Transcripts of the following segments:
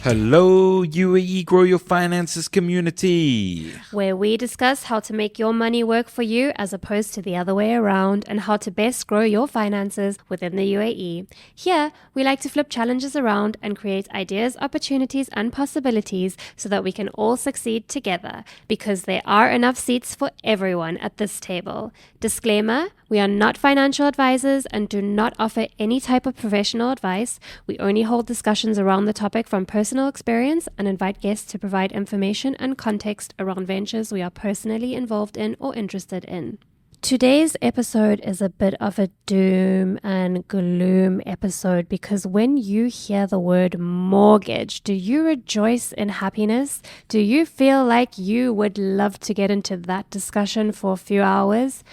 Hello, UAE Grow Your Finances community. Where we discuss how to make your money work for you as opposed to the other way around and how to best grow your finances within the UAE. Here, we like to flip challenges around and create ideas, opportunities, and possibilities so that we can all succeed together because there are enough seats for everyone at this table. Disclaimer, we are not financial advisors and do not offer any type of professional advice. We only hold discussions around the topic from personal experience and invite guests to provide information and context around ventures we are personally involved in or interested in. Today's episode is a bit of a doom and gloom episode because when you hear the word mortgage, do you rejoice in happiness? Do you feel like you would love to get into that discussion for a few hours?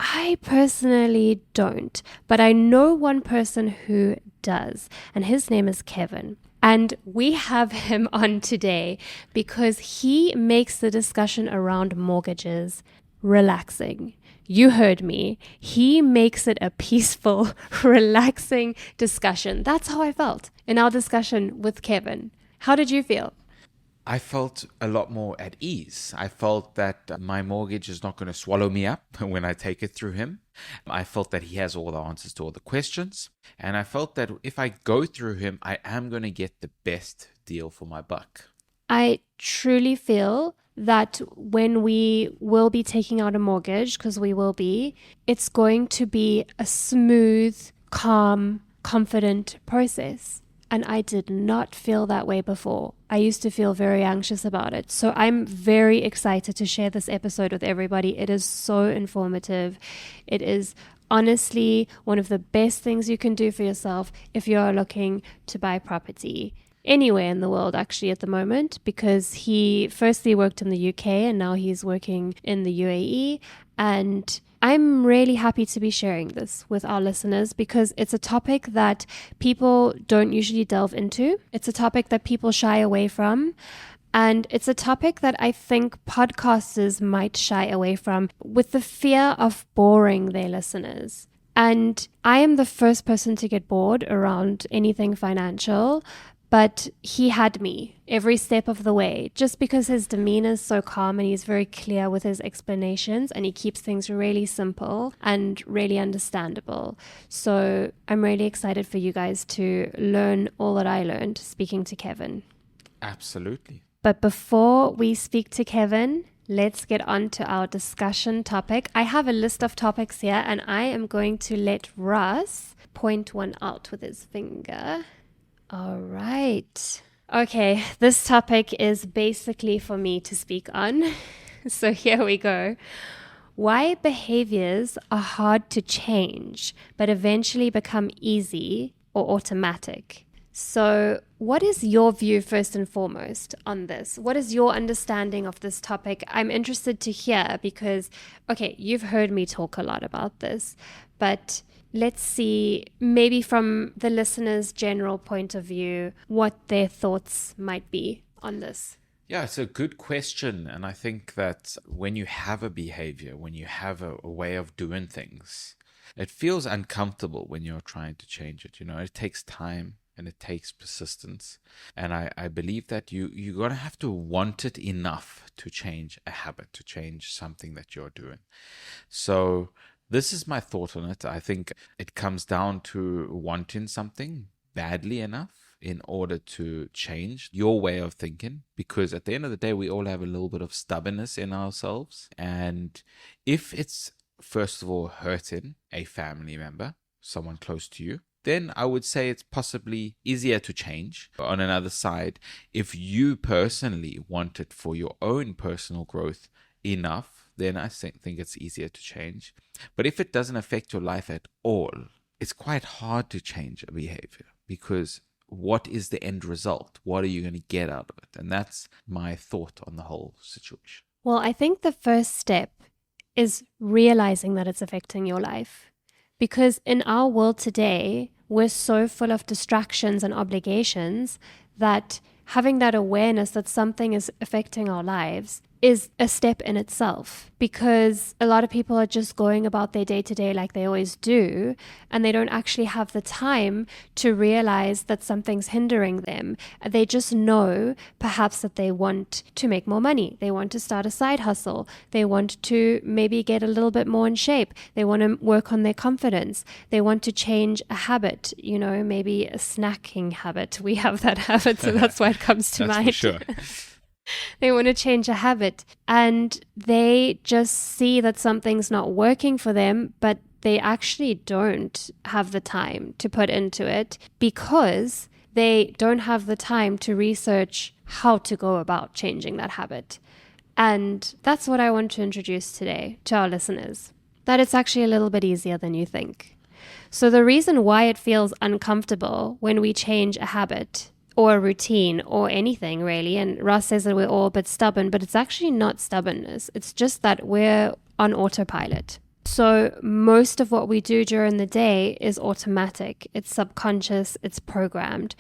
I personally don't, but I know one person who does, and his name is Kevin. And we have him on today because he makes the discussion around mortgages relaxing. You heard me. He makes it a peaceful, relaxing discussion. That's how I felt in our discussion with Kevin. How did you feel? I felt a lot more at ease. I felt that my mortgage is not going to swallow me up when I take it through him. I felt that he has all the answers to all the questions. And I felt that if I go through him, I am going to get the best deal for my buck. I truly feel that when we will be taking out a mortgage, because we will be, it's going to be a smooth, calm, confident process. And I did not feel that way before. I used to feel very anxious about it. So I'm very excited to share this episode with everybody. It is so informative. It is honestly one of the best things you can do for yourself if you're looking to buy property anywhere in the world actually at the moment, because he firstly worked in the UK and now he's working in the UAE. And I'm really happy to be sharing this with our listeners because it's a topic that people don't usually delve into. It's a topic that people shy away from. And it's a topic that I think podcasters might shy away from with the fear of boring their listeners. And I am the first person to get bored around anything financial. But he had me every step of the way just because his demeanor is so calm and he's very clear with his explanations and he keeps things really simple and really understandable. So I'm really excited for you guys to learn all that I learned speaking to Kevin. Absolutely. But before we speak to Kevin, let's get on to our discussion topic. I have a list of topics here and I am going to let Russ point one out with his finger. All right. Okay, this topic is basically for me to speak on. So here we go. Why behaviors are hard to change, but eventually become easy or automatic. So what is your view first and foremost on this? What is your understanding of this topic? I'm interested to hear because, okay, you've heard me talk a lot about this, but let's see, maybe from the listener's general point of view, what their thoughts might be on this. Yeah, it's a good question. And I think that when you have a behavior, when you have a way of doing things, it feels uncomfortable when you're trying to change it. You know, it takes time and it takes persistence. And I believe that you're going to have to want it enough to change a habit, to change something that you're doing. So this is my thought on it. I think it comes down to wanting something badly enough in order to change your way of thinking, because at the end of the day, we all have a little bit of stubbornness in ourselves. And if it's, first of all, hurting a family member, someone close to you, then I would say it's possibly easier to change. On another side, if you personally want it for your own personal growth enough, then I think it's easier to change. But if it doesn't affect your life at all, it's quite hard to change a behavior because what is the end result? What are you going to get out of it? And that's my thought on the whole situation. Well, I think the first step is realizing that it's affecting your life. Because in our world today, we're so full of distractions and obligations that having that awareness that something is affecting our lives is a step in itself, because a lot of people are just going about their day to day like they always do, and they don't actually have the time to realize that something's hindering them. They just know perhaps that they want to make more money. They want to start a side hustle. They want to maybe get a little bit more in shape. They want to work on their confidence. They want to change a habit, maybe a snacking habit. We have that habit, so that's why it comes to That's mind. for sure. They want to change a habit, and they just see that something's not working for them, but they actually don't have the time to put into it because they don't have the time to research how to go about changing that habit. And that's what I want to introduce today to our listeners, that it's actually a little bit easier than you think. So the reason why it feels uncomfortable when we change a habit or a routine or anything really, and Ross says that we're all a bit stubborn, but it's actually not stubbornness. It's just that we're on autopilot. So most of what we do during the day is automatic. It's subconscious, it's programmed.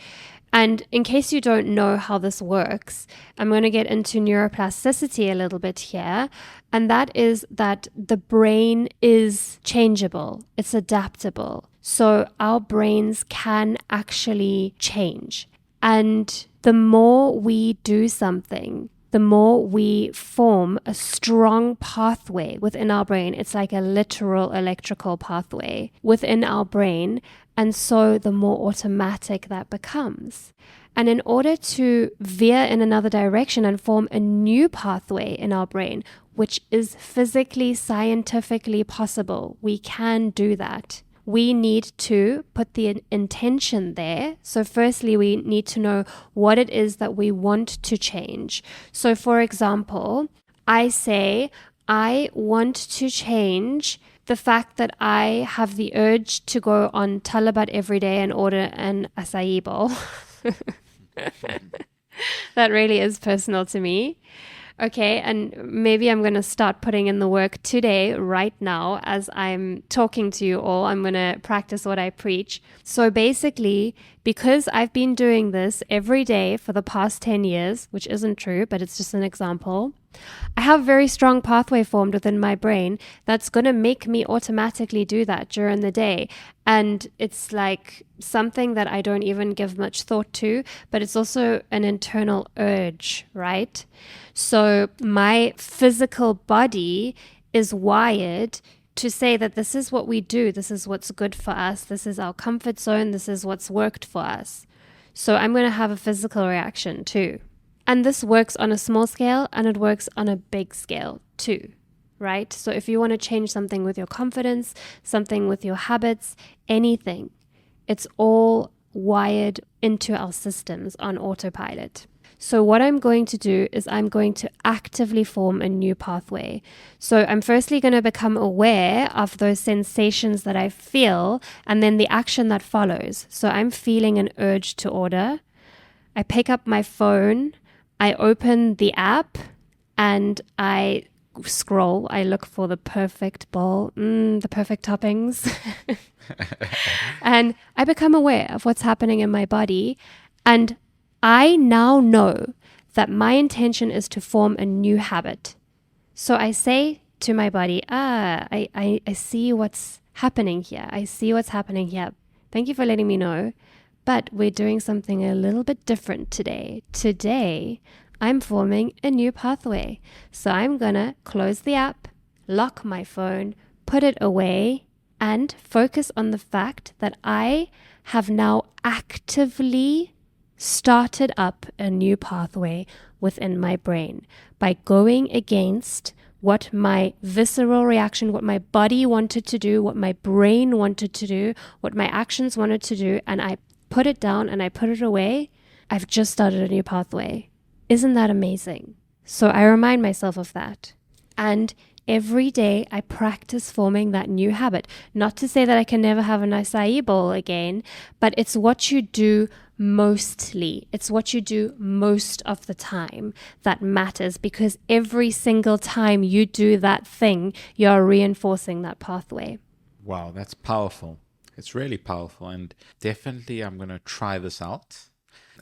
And in case you don't know how this works, I'm going to get into neuroplasticity a little bit here. And that is that the brain is changeable. It's adaptable. So our brains can actually change. And the more we do something, the more we form a strong pathway within our brain. It's like a literal electrical pathway within our brain. And so the more automatic that becomes. And in order to veer in another direction and form a new pathway in our brain, which is physically, scientifically possible, we can do that. We need to put the intention there. So firstly, we need to know what it is that we want to change. So for example, I say, I want to change the fact that I have the urge to go on Talabat every day and order an acai bowl. That really is personal to me. Okay, and maybe I'm going to start putting in the work today, right now, as I'm talking to you all. I'm going to practice what I preach. So basically, because I've been doing this every day for the past 10 years, which isn't true, but it's just an example, I have a very strong pathway formed within my brain that's going to make me automatically do that during the day. And it's like something that I don't even give much thought to, but it's also an internal urge, right? So my physical body is wired to say that this is what we do. This is what's good for us. This is our comfort zone. This is what's worked for us. So I'm going to have a physical reaction too. And this works on a small scale and it works on a big scale too, right? So if you want to change something with your confidence, something with your habits, anything, it's all wired into our systems on autopilot. So what I'm going to do is I'm going to actively form a new pathway. So I'm firstly going to become aware of those sensations that I feel and then the action that follows. So I'm feeling an urge to order. I pick up my phone, I open the app and I scroll. I look for the perfect bowl, the perfect toppings. And I become aware of what's happening in my body. And I now know that my intention is to form a new habit. So I say to my body, I see what's happening here. I see what's happening here. Thank you for letting me know. But we're doing something a little bit different today. Today, I'm forming a new pathway. So I'm going to close the app, lock my phone, put it away, and focus on the fact that I have now actively started up a new pathway within my brain by going against what my visceral reaction, what my body wanted to do, what my brain wanted to do, what my actions wanted to do, and I put it down and I put it away. I've just started a new pathway. Isn't that amazing? So I remind myself of that. And every day I practice forming that new habit. Not to say that I can never have an acai bowl again, but it's what you do mostly. It's what you do most of the time that matters, because every single time you do that thing, you're reinforcing that pathway. Wow, that's powerful. It's really powerful. And definitely I'm going to try this out.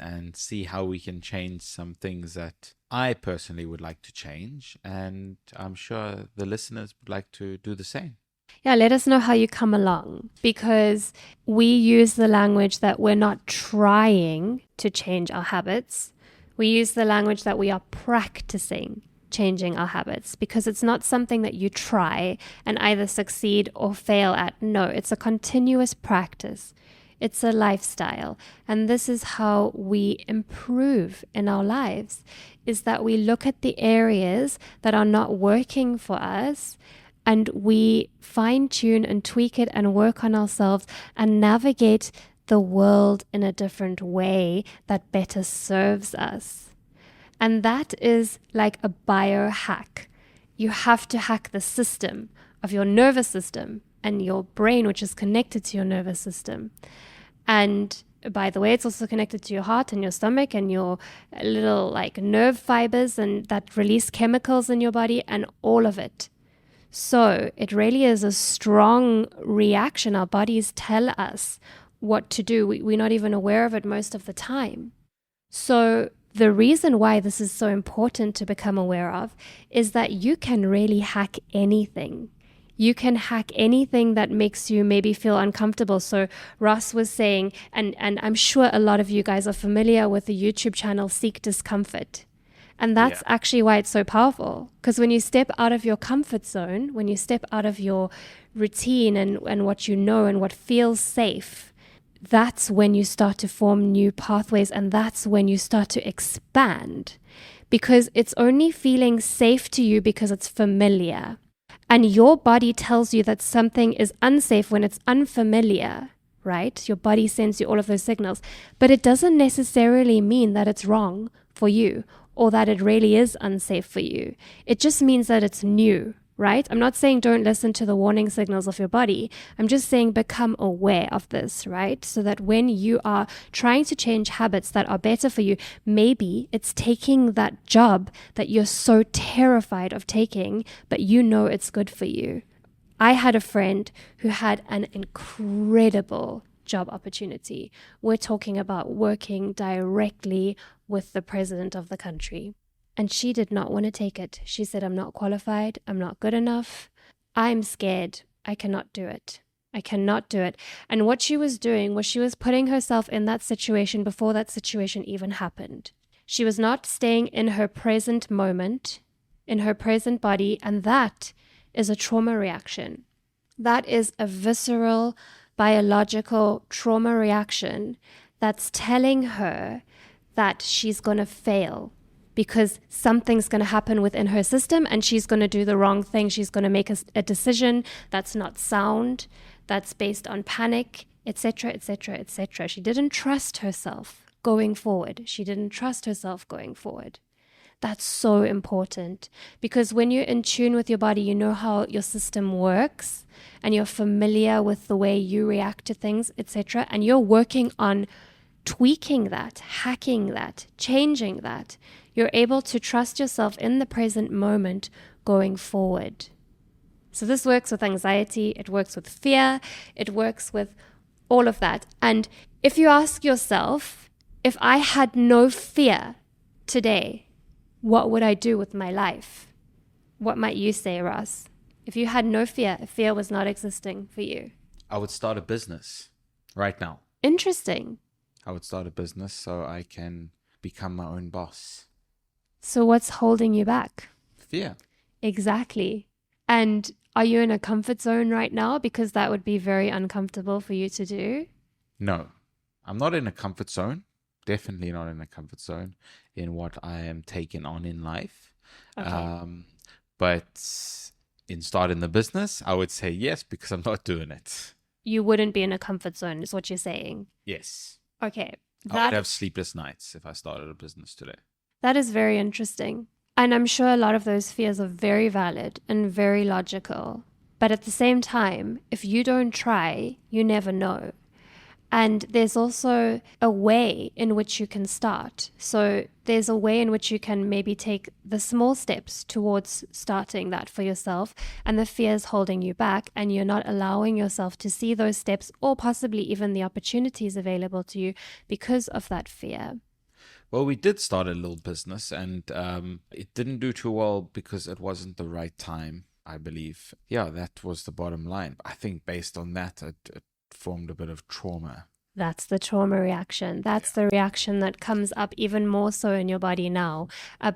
and see how we can change some things that I personally would like to change. And I'm sure the listeners would like to do the same. Yeah, let us know how you come along, because we use the language that we're not trying to change our habits. We use the language that we are practicing changing our habits, because it's not something that you try and either succeed or fail at. No, it's a continuous practice. It's a lifestyle. And this is how we improve in our lives, is that we look at the areas that are not working for us, and we fine tune and tweak it and work on ourselves and navigate the world in a different way that better serves us. And that is like a biohack. You have to hack the system of your nervous system and your brain, which is connected to your nervous system. And by the way, it's also connected to your heart and your stomach and your little like nerve fibers and that release chemicals in your body and all of it. So it really is a strong reaction. Our bodies tell us what to do. We're not even aware of it most of the time. So the reason why this is so important to become aware of is that you can really hack anything. You can hack anything that makes you maybe feel uncomfortable. So Ross was saying, and I'm sure a lot of you guys are familiar with the YouTube channel Seek Discomfort. And that's actually why it's so powerful. Because when you step out of your comfort zone, when you step out of your routine and what you know and what feels safe, that's when you start to form new pathways, and that's when you start to expand. Because it's only feeling safe to you because it's familiar. And your body tells you that something is unsafe when it's unfamiliar, right? Your body sends you all of those signals. But it doesn't necessarily mean that it's wrong for you, or that it really is unsafe for you. It just means that it's new, right? I'm not saying don't listen to the warning signals of your body. I'm just saying become aware of this, right? So that when you are trying to change habits that are better for you, maybe it's taking that job that you're so terrified of taking, but you know it's good for you. I had a friend who had an incredible job opportunity. We're talking about working directly with the president of the country. And she did not want to take it. She said, I'm not qualified. I'm not good enough. I'm scared. I cannot do it. I cannot do it. And what she was doing was she was putting herself in that situation before that situation even happened. She was not staying in her present moment, in her present body. And that is a trauma reaction. That is a visceral, biological trauma reaction that's telling her that she's going to fail because something's going to happen within her system and she's going to do the wrong thing. She's going to make a decision that's not sound, that's based on panic, etc., etc., etc. She didn't trust herself going forward. She didn't trust herself going forward. That's so important, because when you're in tune with your body, you know how your system works and you're familiar with the way you react to things, etc. And you're working on tweaking that, hacking that, changing that. You're able to trust yourself in the present moment going forward. So this works with anxiety, it works with fear, it works with all of that. And if you ask yourself, if I had no fear today, what would I do with my life? What might you say, Ross? If you had no fear, if fear was not existing for you? I would start a business right now. Interesting. I would start a business so I can become my own boss. So what's holding you back? Fear. Exactly. And are you in a comfort zone right now? Because that would be very uncomfortable for you to do. No, I'm not in a comfort zone. Definitely not in a comfort zone in what I am taking on in life. Okay. But in starting the business, I would say yes, because I'm not doing it. You wouldn't be in a comfort zone is what you're saying. Yes. Okay. I would have sleepless nights if I started a business today. That is very interesting. And I'm sure a lot of those fears are very valid and very logical. But at the same time, if you don't try, you never know. And there's also a way in which you can start. So there's a way in which you can maybe take the small steps towards starting that for yourself, and the fear is holding you back, and you're not allowing yourself to see those steps or possibly even the opportunities available to you because of that fear. Well, we did start a little business, and it didn't do too well because it wasn't the right time, I believe. Yeah, that was the bottom line. I think based on that, it formed a bit of trauma. That's the trauma reaction. That's the reaction that comes up even more so in your body now.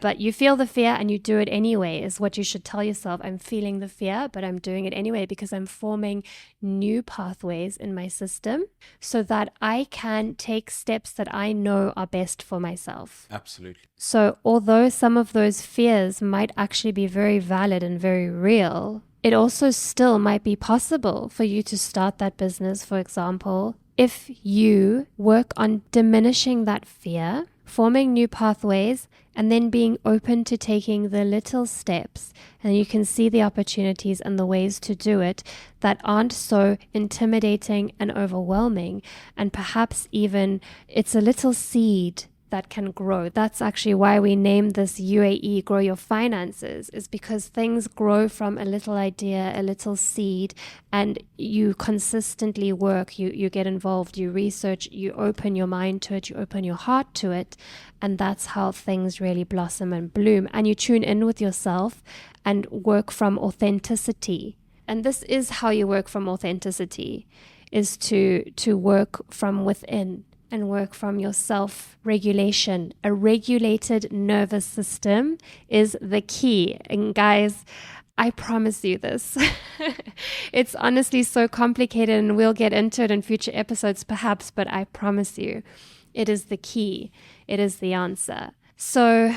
But you feel the fear and you do it anyway, is what you should tell yourself. I'm feeling the fear, but I'm doing it anyway because I'm forming new pathways in my system so that I can take steps that I know are best for myself. Absolutely. So although some of those fears might actually be very valid and very real, it also still might be possible for you to start that business, for example, if you work on diminishing that fear, forming new pathways, and then being open to taking the little steps, and you can see the opportunities and the ways to do it that aren't so intimidating and overwhelming, and perhaps even it's a little seed that can grow. That's actually why we named this UAE Grow Your Finances, is because things grow from a little idea, a little seed, and you consistently work, you get involved, you research, you open your mind to it, you open your heart to it, and that's how things really blossom and bloom. And you tune in with yourself and work from authenticity. And this is how you work from authenticity, is to work from within and work from your self-regulation. A regulated nervous system is the key. And guys, I promise you this. It's honestly so complicated, and we'll get into it in future episodes perhaps, but I promise you, it is the key. It is the answer. So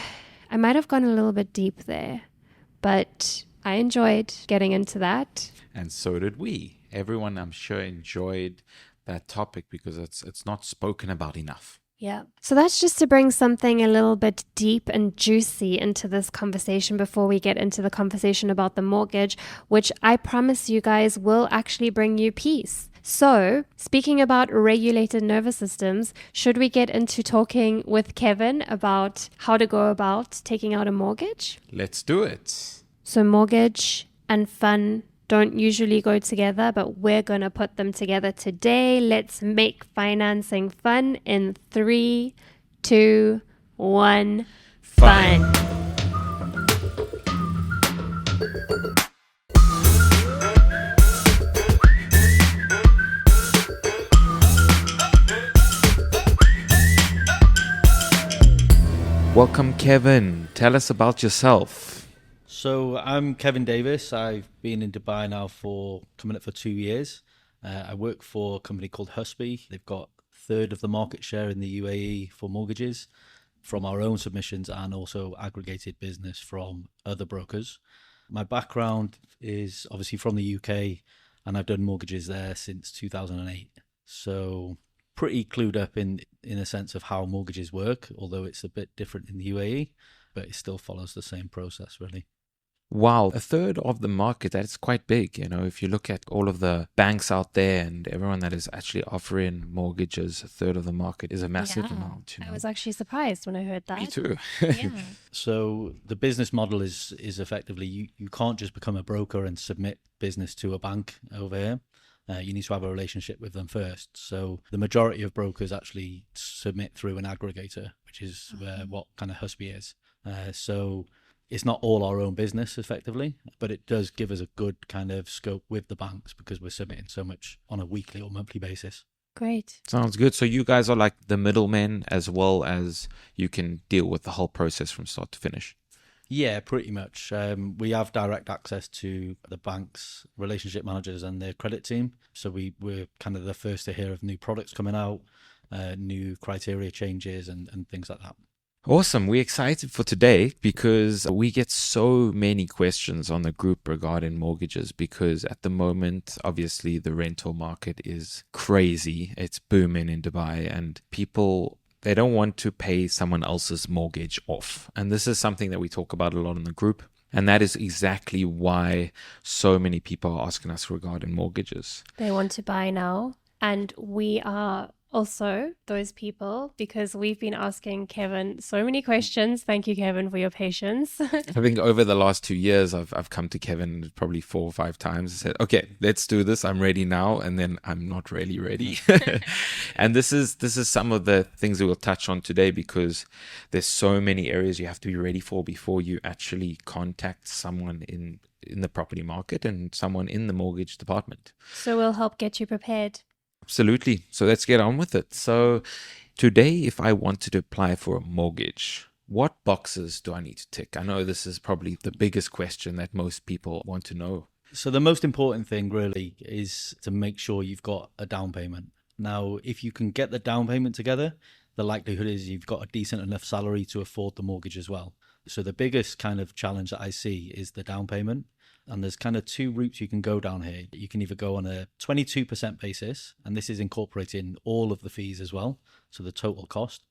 I might have gone a little bit deep there, but I enjoyed getting into that. And so did we. Everyone, I'm sure, enjoyed that topic because it's not spoken about enough. Yeah. So that's just to bring something a little bit deep and juicy into this conversation before we get into the conversation about the mortgage, which I promise you guys will actually bring you peace. So, speaking about regulated nervous systems, should we get into talking with Kevin about how to go about taking out a mortgage? Let's do it. So, mortgage and fun don't usually go together, but we're going to put them together today. Let's make financing fun in 3, 2, 1. Fun. Welcome, Kevin. Tell us about yourself. So I'm Kevin Davis. I've been in Dubai now for coming up for 2 years. I work for a company called Huspy. They've got a third of the market share in the UAE for mortgages from our own submissions and also aggregated business from other brokers. My background is obviously from the UK, and I've done mortgages there since 2008. So pretty clued up in a sense of how mortgages work, although it's a bit different in the UAE, but it still follows the same process really. Wow, a third of the market, that's quite big. You know, if you look at all of the banks out there and everyone that is actually offering mortgages, a third of the market is a massive amount. You know? I was actually surprised when I heard that. Me too. Yeah. So the business model is effectively you can't just become a broker and submit business to a bank over here. You need to have a relationship with them first. So the majority of brokers actually submit through an aggregator, which is what kind of Huspy is. So it's not all our own business effectively, but it does give us a good kind of scope with the banks because we're submitting so much on a weekly or monthly basis. Great. Sounds good. So you guys are like the middlemen, as well as you can deal with the whole process from start to finish. Yeah, pretty much. We have direct access to the bank's relationship managers and their credit team. So we're kind of the first to hear of new products coming out, new criteria changes and things like that. Awesome. We're excited for today because we get so many questions on the group regarding mortgages because at the moment, obviously, the rental market is crazy. It's booming in Dubai and people, they don't want to pay someone else's mortgage off. And this is something that we talk about a lot in the group. And that is exactly why so many people are asking us regarding mortgages. They want to buy now And we are also those people because we've been asking Kevin so many questions. Thank you, Kevin, for your patience. I think over the last 2 years, I've come to Kevin probably 4 or 5 times and said, "Okay, let's do this. I'm ready now," and then I'm not really ready. And this is some of the things that we'll touch on today, because there's so many areas you have to be ready for before you actually contact someone in the property market and someone in the mortgage department. So we'll help get you prepared. Absolutely. So let's get on with it. So today, if I wanted to apply for a mortgage, what boxes do I need to tick? I know this is probably the biggest question that most people want to know. So the most important thing really is to make sure you've got a down payment. Now, if you can get the down payment together, the likelihood is you've got a decent enough salary to afford the mortgage as well. So the biggest kind of challenge that I see is the down payment. And there's kind of two routes you can go down here. You can either go on a 22% basis, and this is incorporating all of the fees as well, so the total cost.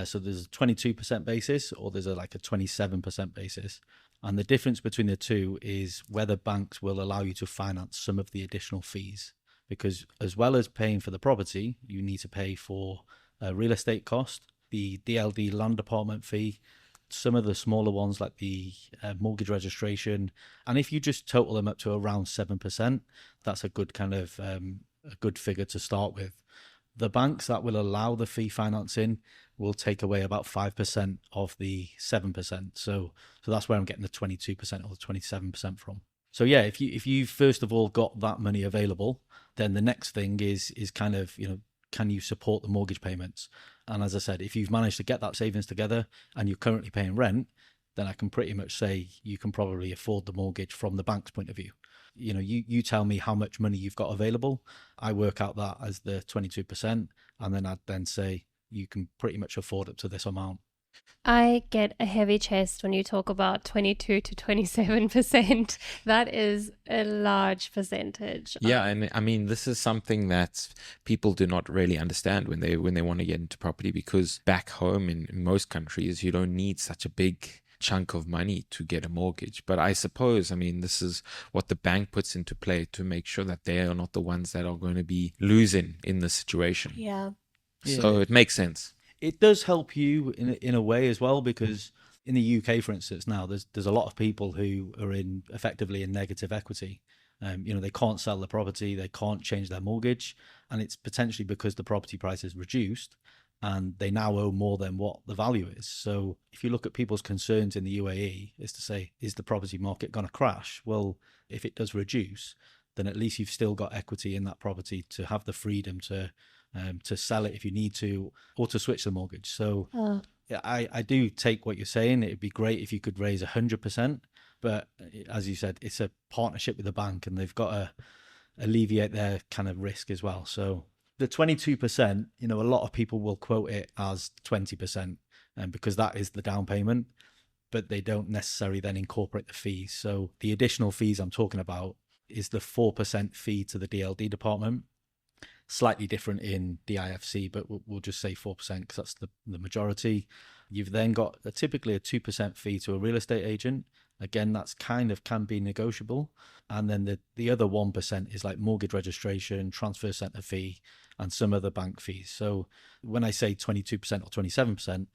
So there's a 22% basis, or there's like a 27% basis. And the difference between the two is whether banks will allow you to finance some of the additional fees. Because as well as paying for the property, you need to pay for a real estate cost, the DLD land department fee, some of the smaller ones like the mortgage registration. And if you just total them up to around 7%, that's a good kind of a good figure to start with. The banks that will allow the fee financing will take away about 5% of the 7%. So that's where I'm getting the 22% or the 27% from. So yeah, if you first of all got that money available, then the next thing is kind of, can you support the mortgage payments? And as I said, if you've managed to get that savings together and you're currently paying rent, then I can pretty much say you can probably afford the mortgage from the bank's point of view. You tell me how much money you've got available. I work out that as the 22%, and then I'd then say you can pretty much afford up to this amount. I get a heavy chest when you talk about 22 to 27%. That is a large percentage. Yeah, and I mean, this is something that people do not really understand when they want to get into property, because back home in most countries, you don't need such a big chunk of money to get a mortgage. But I suppose, I mean, this is what the bank puts into play to make sure that they are not the ones that are going to be losing in the situation. Yeah. So it makes sense. It does help you in a way as well, because in the UK, for instance, now there's a lot of people who are effectively in negative equity. They can't sell the property, they can't change their mortgage, and it's potentially because the property price is reduced and they now owe more than what the value is. So if you look at people's concerns in the UAE, is to say, is the property market going to crash? Well, if it does reduce, then at least you've still got equity in that property to have the freedom to sell it if you need to, or to switch the mortgage. So yeah, I do take what you're saying. It'd be great if you could raise 100%, but as you said, it's a partnership with the bank, and they've got to alleviate their kind of risk as well. So the 22%, a lot of people will quote it as 20%, because that is the down payment, but they don't necessarily then incorporate the fees. So the additional fees I'm talking about is the 4% fee to the DLD department. Slightly different in the IFC, but we'll just say 4% because that's the majority. You've then got typically a 2% fee to a real estate agent. Again, that's kind of can be negotiable. And then the other 1% is like mortgage registration, transfer centre fee, and some other bank fees. So when I say 22% or 27%,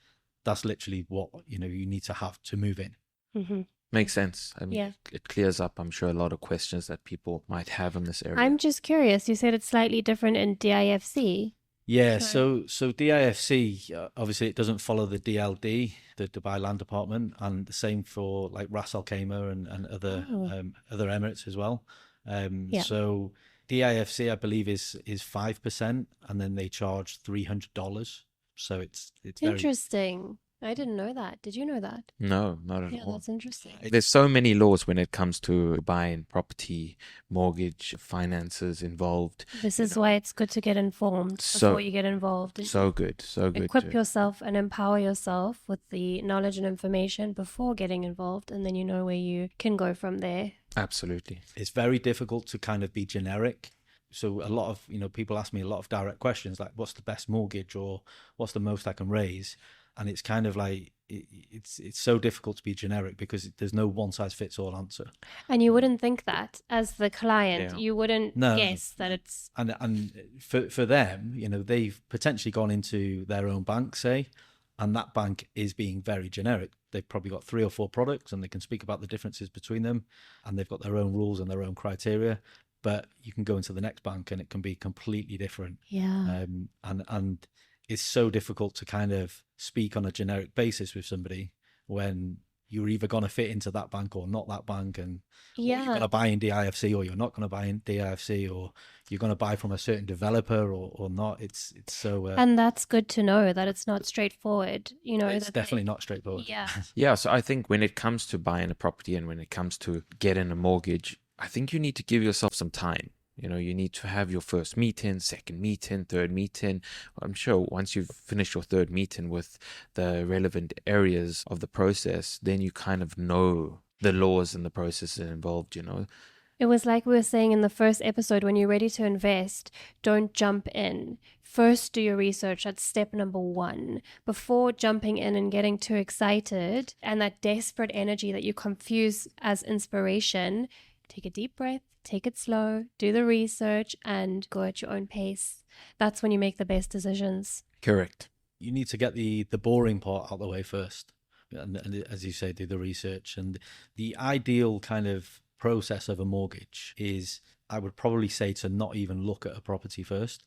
that's literally what you need to have to move in. Mm-hmm. Makes sense. I mean, Yeah. It clears up, I'm sure, a lot of questions that people might have in this area. I'm just curious. You said it's slightly different in DIFC. Yeah, Sure. so DIFC, obviously it doesn't follow the DLD, the Dubai Land Department, and the same for like Ras Al Khaimah and other other Emirates as well. Yeah. So DIFC, I believe, is 5%, and then they charge $300. So it's very Interesting. I didn't know that. Did you know that? No, not at Yeah, all. that's interesting. There's so many laws when it comes to buying property, mortgage, finances involved. This is why it's good to get informed So- before you get involved. So good, so good. Equip yourself and empower yourself with the knowledge and information before getting involved, and then you know where you can go from there. Absolutely. It's very difficult to kind of be generic. So a lot of people ask me a lot of direct questions like, what's the best mortgage, or what's the most I can raise? And it's kind of like, it's so difficult to be generic because there's no one size fits all answer. And you wouldn't think that as the client, Yeah. you wouldn't No, guess that it's. and for them, they've potentially gone into their own bank, say, and that bank is being very generic. They've probably got 3 or 4 products, and they can speak about the differences between them, and they've got their own rules and their own criteria. But you can go into the next bank, and it can be completely different. Yeah. And it's so difficult to kind of speak on a generic basis with somebody when you're either going to fit into that bank or not that bank, and or you're going Yeah. to buy in DIFC or you're not going to buy in DIFC, or you're going to buy from a certain developer or not. It's so And that's good to know that it's not straightforward, it's that definitely not straightforward. yeah. Yeah, so I think when it comes to buying a property and when it comes to getting a mortgage, I think you need to give yourself some time. You need to have your first meeting, second meeting, third meeting. I'm sure once you've finished your third meeting with the relevant areas of the process, then you kind of know the laws and the processes involved. It was like we were saying in the first episode, when you're ready to invest, don't jump in. First, do your research. That's step number 1. Before jumping in and getting too excited and that desperate energy that you confuse as inspiration, take a deep breath, take it slow, do the research, and go at your own pace. That's when you make the best decisions. Correct. You need to get the boring part out of the way first, and as you say, do the research. And the ideal kind of process of a mortgage is, I would probably say, to not even look at a property first.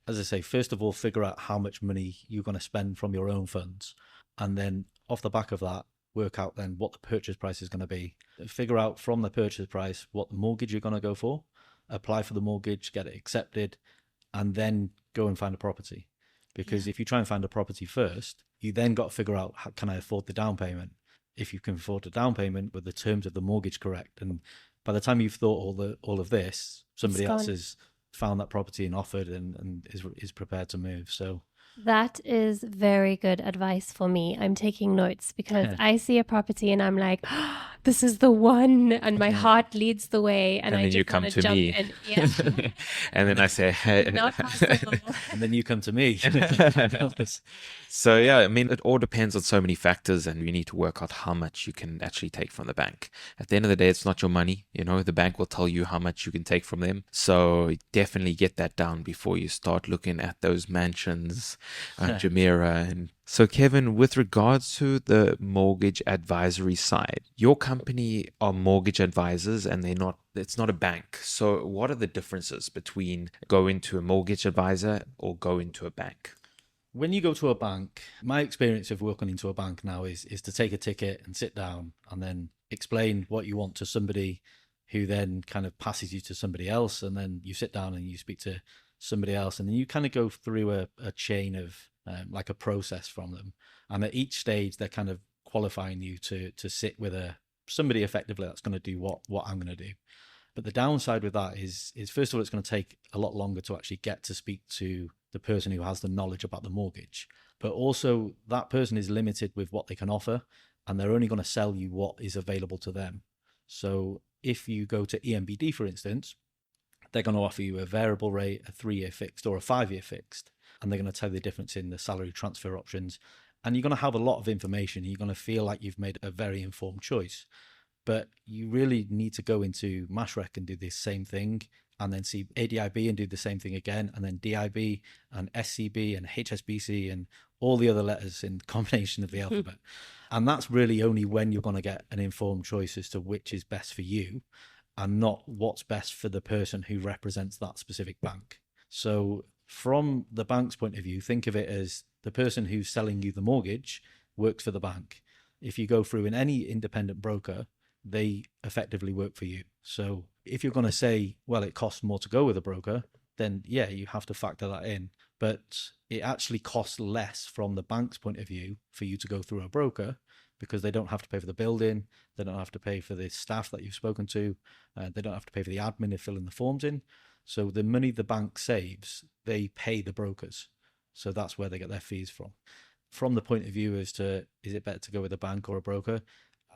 As I say, first of all, figure out how much money you're going to spend from your own funds, and then off the back of that, work out then what the purchase price is going to be. Figure out from the purchase price what the mortgage you're going to go for, apply for the mortgage, get it accepted, and then go and find a property. Because if you try and find a property first, you then got to figure out, how can I afford the down payment? If you can afford the down payment with the terms of the mortgage correct, and by the time you've thought all of this, somebody else has found that property and offered and is prepared to move. So That is very good advice for me. I'm taking notes because I see a property and I'm like, "Oh, this is the one," and my heart leads the way, and And I then you just come want to jump me. in. Yeah, And then I say, hey. not possible. and then you come to me. So yeah, I mean, it all depends on so many factors, and you need to work out how much you can actually take from the bank. At the end of the day, it's not your money. The bank will tell you how much you can take from them. So definitely get that down before you start looking at those mansions, Jumeirah. And so, Kevin, with regards to the mortgage advisory side, your company are mortgage advisors, and it's not a bank. So what are the differences between going to a mortgage advisor or going to a bank? When you go to a bank, my experience of working into a bank now is to take a ticket and sit down and then explain what you want to somebody who then kind of passes you to somebody else. And then you sit down and you speak to somebody else. And then you kind of go through a chain of like a process from them. And at each stage, they're kind of qualifying you to sit with somebody effectively that's going to do what I'm going to do. But the downside with that is first of all, it's going to take a lot longer to actually get to speak to the person who has the knowledge about the mortgage. But also, that person is limited with what they can offer, and they're only going to sell you what is available to them. So if you go to EMBD, for instance, they're going to offer you a variable rate, a 3-year fixed, or a 5-year fixed, and they're going to tell you the difference in the salary transfer options. And you're going to have a lot of information. You're going to feel like you've made a very informed choice. But you really need to go into Mashrek and do the same thing, and then see ADIB and do the same thing again, and then DIB and SCB and HSBC and all the other letters in combination of the alphabet. And that's really only when you're going to get an informed choice as to which is best for you, and not what's best for the person who represents that specific bank. So from the bank's point of view, think of it as the person who's selling you the mortgage works for the bank. If you go through in any independent broker, they effectively work for you. So if you're going to say, well, it costs more to go with a broker, then yeah, you have to factor that in. But it actually costs less from the bank's point of view for you to go through a broker, because they don't have to pay for the building, they don't have to pay for the staff that you've spoken to, they don't have to pay for the admin of filling the forms in. So the money the bank saves, they pay the brokers. So that's where they get their fees from. From the point of view as to, is it better to go with a bank or a broker?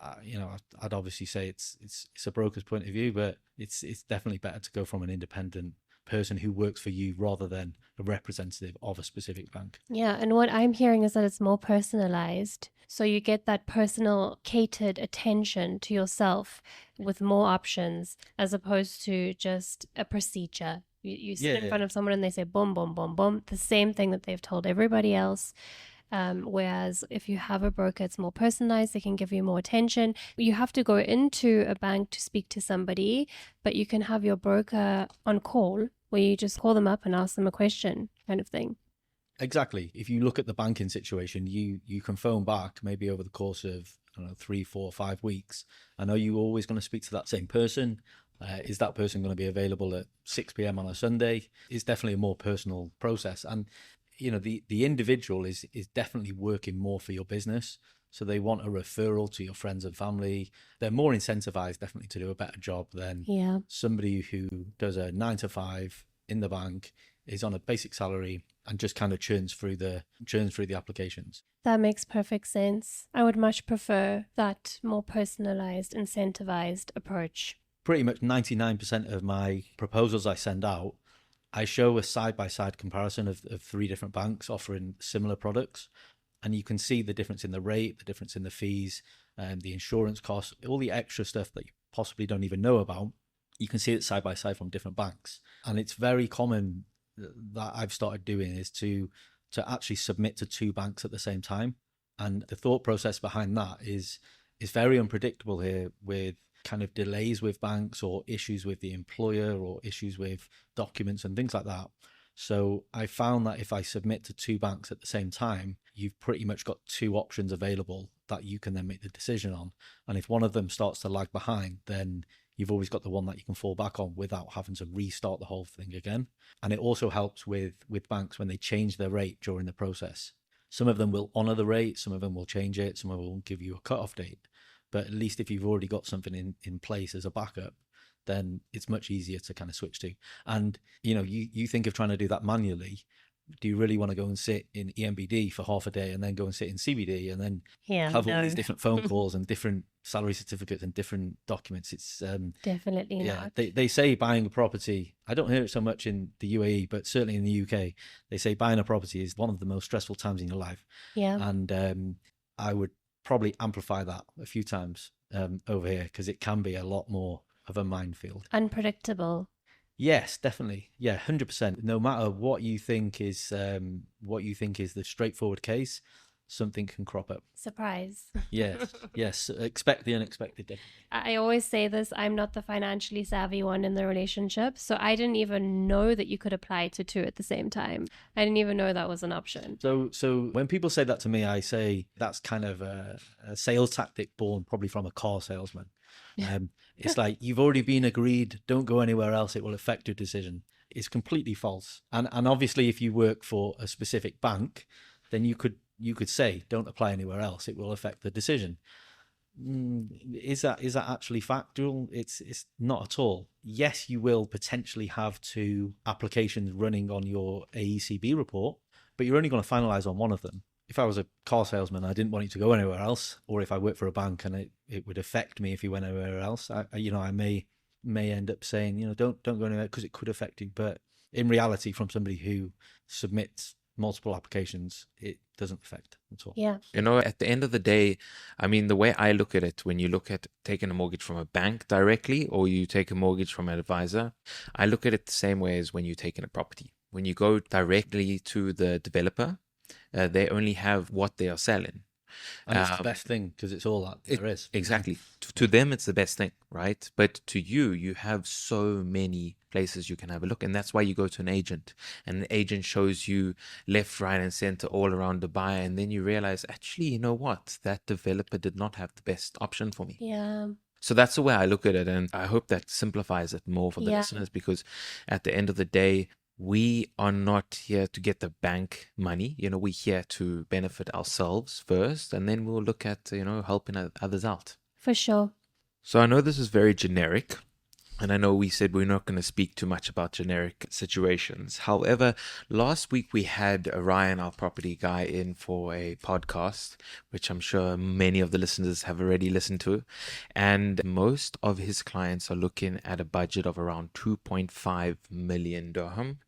I'd obviously say it's a broker's point of view, but it's definitely better to go from an independent person who works for you rather than a representative of a specific bank. Yeah, and what I'm hearing is that it's more personalized. So you get that personal catered attention to yourself with more options as opposed to just a procedure. You sit in front of someone and they say boom, boom, boom, boom, the same thing that they've told everybody else. Whereas if you have a broker, it's more personalized. They can give you more attention. You have to go into a bank to speak to somebody, but you can have your broker on call where you just call them up and ask them a question kind of thing. Exactly. If you look at the banking situation, you can phone back maybe over the course of, I don't know, 3, 4, 5 weeks. I know you're always going to speak to that same person. Is that person going to be available at 6 p.m. on a Sunday? It's definitely a more personal process. And, you know, the individual is definitely working more for your business. So they want a referral to your friends and family. They're more incentivized definitely to do a better job than somebody who does a 9 to 5 in the bank, is on a basic salary and just kind of churns through the applications. That makes perfect sense. I would much prefer that more personalized, incentivized approach. Pretty much 99% of my proposals I send out, I show a side-by-side comparison of 3 different banks offering similar products. And you can see the difference in the rate, the difference in the fees, and the insurance costs, all the extra stuff that you possibly don't even know about. You can see it side by side from different banks. And it's very common that I've started doing is to actually submit to 2 banks at the same time. And the thought process behind that is very unpredictable here, with kind of delays with banks or issues with the employer or issues with documents and things like that. So I found that if I submit to 2 banks at the same time, you've pretty much got 2 options available that you can then make the decision on. And if one of them starts to lag behind, then you've always got the one that you can fall back on without having to restart the whole thing again. And it also helps with banks when they change their rate during the process. Some of them will honor the rate, some of them will change it, some of them will give you a cutoff date. But at least if you've already got something in place as a backup, then it's much easier to kind of switch to. And, you know, you think of trying to do that manually. Do you really want to go and sit in EMBD for half a day and then go and sit in CBD and then have all these different phone calls and different salary certificates and different documents? It's definitely not. They say buying a property, I don't hear it so much in the UAE, but certainly in the UK, they say buying a property is one of the most stressful times in your life. Yeah. And I would probably amplify that a few times over here, because it can be a lot more of a minefield. Unpredictable. Yes, definitely. Yeah, 100%. No matter what you think is the straightforward case, something can crop up. Surprise. Yes. Expect the unexpected. I always say this, I'm not the financially savvy one in the relationship, so I didn't even know that you could apply to 2 at the same time. I didn't even know that was an option. So when people say that to me, I say that's kind of a sales tactic born probably from a car salesman. It's like, you've already been agreed, don't go anywhere else, it will affect your decision. It's completely false. And obviously if you work for a specific bank, then you could say don't apply anywhere else, it will affect the decision. Is that actually factual? It's not at all. Yes, you will potentially have 2 applications running on your AECB report, but you're only going to finalize on one of them. If I was a car salesman, I didn't want you to go anywhere else, or if I worked for a bank and it would affect me if you went anywhere else, I may end up saying, don't go anywhere because it could affect you. But in reality, from somebody who submits multiple applications, it doesn't affect at all. Yeah. At the end of the day, I mean, the way I look at it, when you look at taking a mortgage from a bank directly or you take a mortgage from an advisor, I look at it the same way as when you're taking a property. When you go directly to the developer, they only have what they are selling. And it's the best thing because it's all that there is. Exactly. To them, it's the best thing, right? But to you have so many places you can have a look. And that's why you go to an agent. And the agent shows you left, right, and center all around Dubai. And then you realize, actually, you know what? That developer did not have the best option for me. Yeah. So that's the way I look at it. And I hope that simplifies it more for the listeners, because at the end of the day, we are not here to get the bank money. We're here to benefit ourselves first, and then we'll look at, helping others out. For sure. So I know this is very generic, And I know we said we're not going to speak too much about generic situations. However, last week we had Ryan, our property guy, in for a podcast, which I'm sure many of the listeners have already listened to. And most of his clients are looking at a budget of around 2.5 million dirham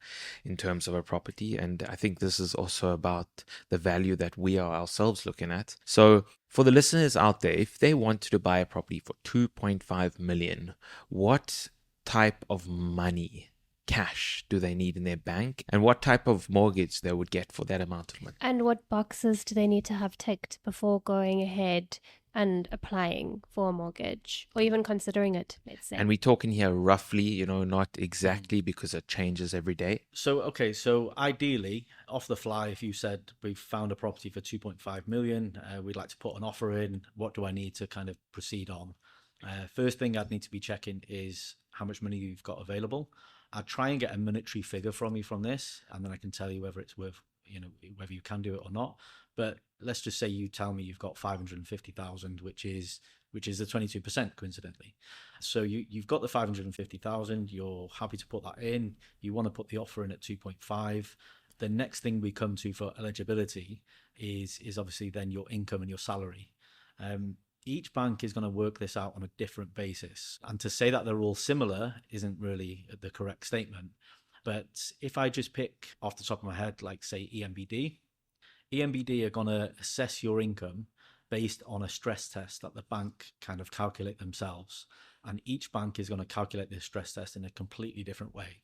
in terms of a property. And I think this is also about the value that we are ourselves looking at. So for the listeners out there, if they wanted to buy a property for 2.5 million, what type of money, cash, do they need in their bank, and what type of mortgage they would get for that amount of money? And what boxes do they need to have ticked before going ahead and applying for a mortgage or even considering it, let's say? And we're talking here roughly, not exactly because it changes every day. So ideally, off the fly, if you said we've found a property for 2.5 million, we'd like to put an offer in, what do I need to kind of proceed on? First thing I'd need to be checking is how much money you've got available. I'd try and get a monetary figure from you from this, and then I can tell you whether it's worth, whether you can do it or not. But let's just say you tell me you've got 550,000, which is the 22%, coincidentally. So you've got the 550,000, you're happy to put that in, you want to put the offer in at 2.5. The next thing we come to for eligibility is obviously then your income and your salary. Each bank is going to work this out on a different basis. And to say that they're all similar isn't really the correct statement. But if I just pick off the top of my head, like say EMBD are going to assess your income based on a stress test that the bank kind of calculate themselves. And each bank is going to calculate this stress test in a completely different way.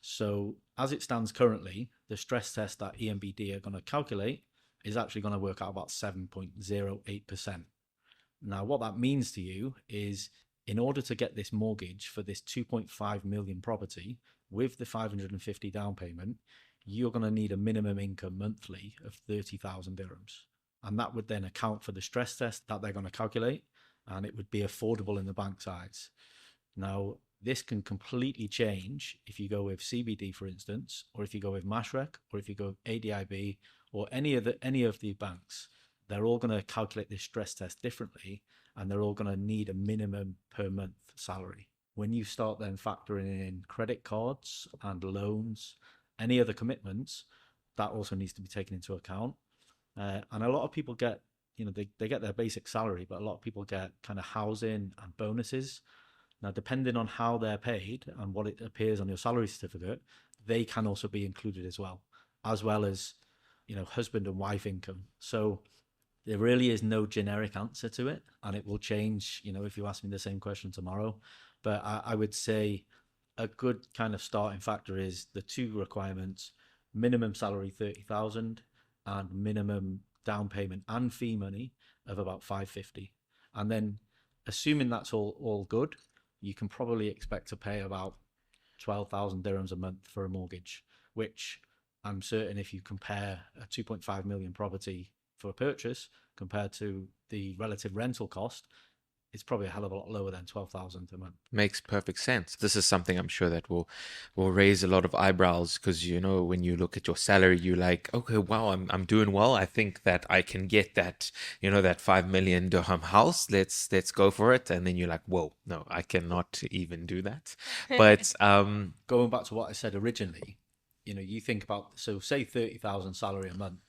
So as it stands currently, the stress test that EMBD are going to calculate is actually going to work out about 7.08%. Now, what that means to you is in order to get this mortgage for this 2.5 million property with the 550 down payment, you're going to need a minimum income monthly of 30,000 dirhams. And that would then account for the stress test that they're going to calculate, and it would be affordable in the bank's eyes. Now, this can completely change if you go with CBD, for instance, or if you go with Mashreq, or if you go with ADIB, or any of the banks. They're all going to calculate this stress test differently, and they're all going to need a minimum per month salary. When you start then factoring in credit cards and loans, any other commitments, that also needs to be taken into account. And a lot of people get, they get their basic salary, but a lot of people get kind of housing and bonuses. Now, depending on how they're paid and what it appears on your salary certificate, they can also be included as well as, husband and wife income. So there really is no generic answer to it, and it will change, if you ask me the same question tomorrow. But I would say a good kind of starting factor is the two requirements: minimum salary 30,000 and minimum down payment and fee money of about 550. And then assuming that's all good, you can probably expect to pay about 12,000 dirhams a month for a mortgage, which I'm certain if you compare a 2.5 million property for a purchase compared to the relative rental cost, it's probably a hell of a lot lower than 12,000 a month. Makes perfect sense. This is something I'm sure that will raise a lot of eyebrows, because when you look at your salary, you're like, okay, wow, I'm doing well. I think that I can get that, that 5 million dirham house. Let's go for it. And then you're like, whoa, no, I cannot even do that. But going back to what I said originally, you think about, so say 30,000 salary a month,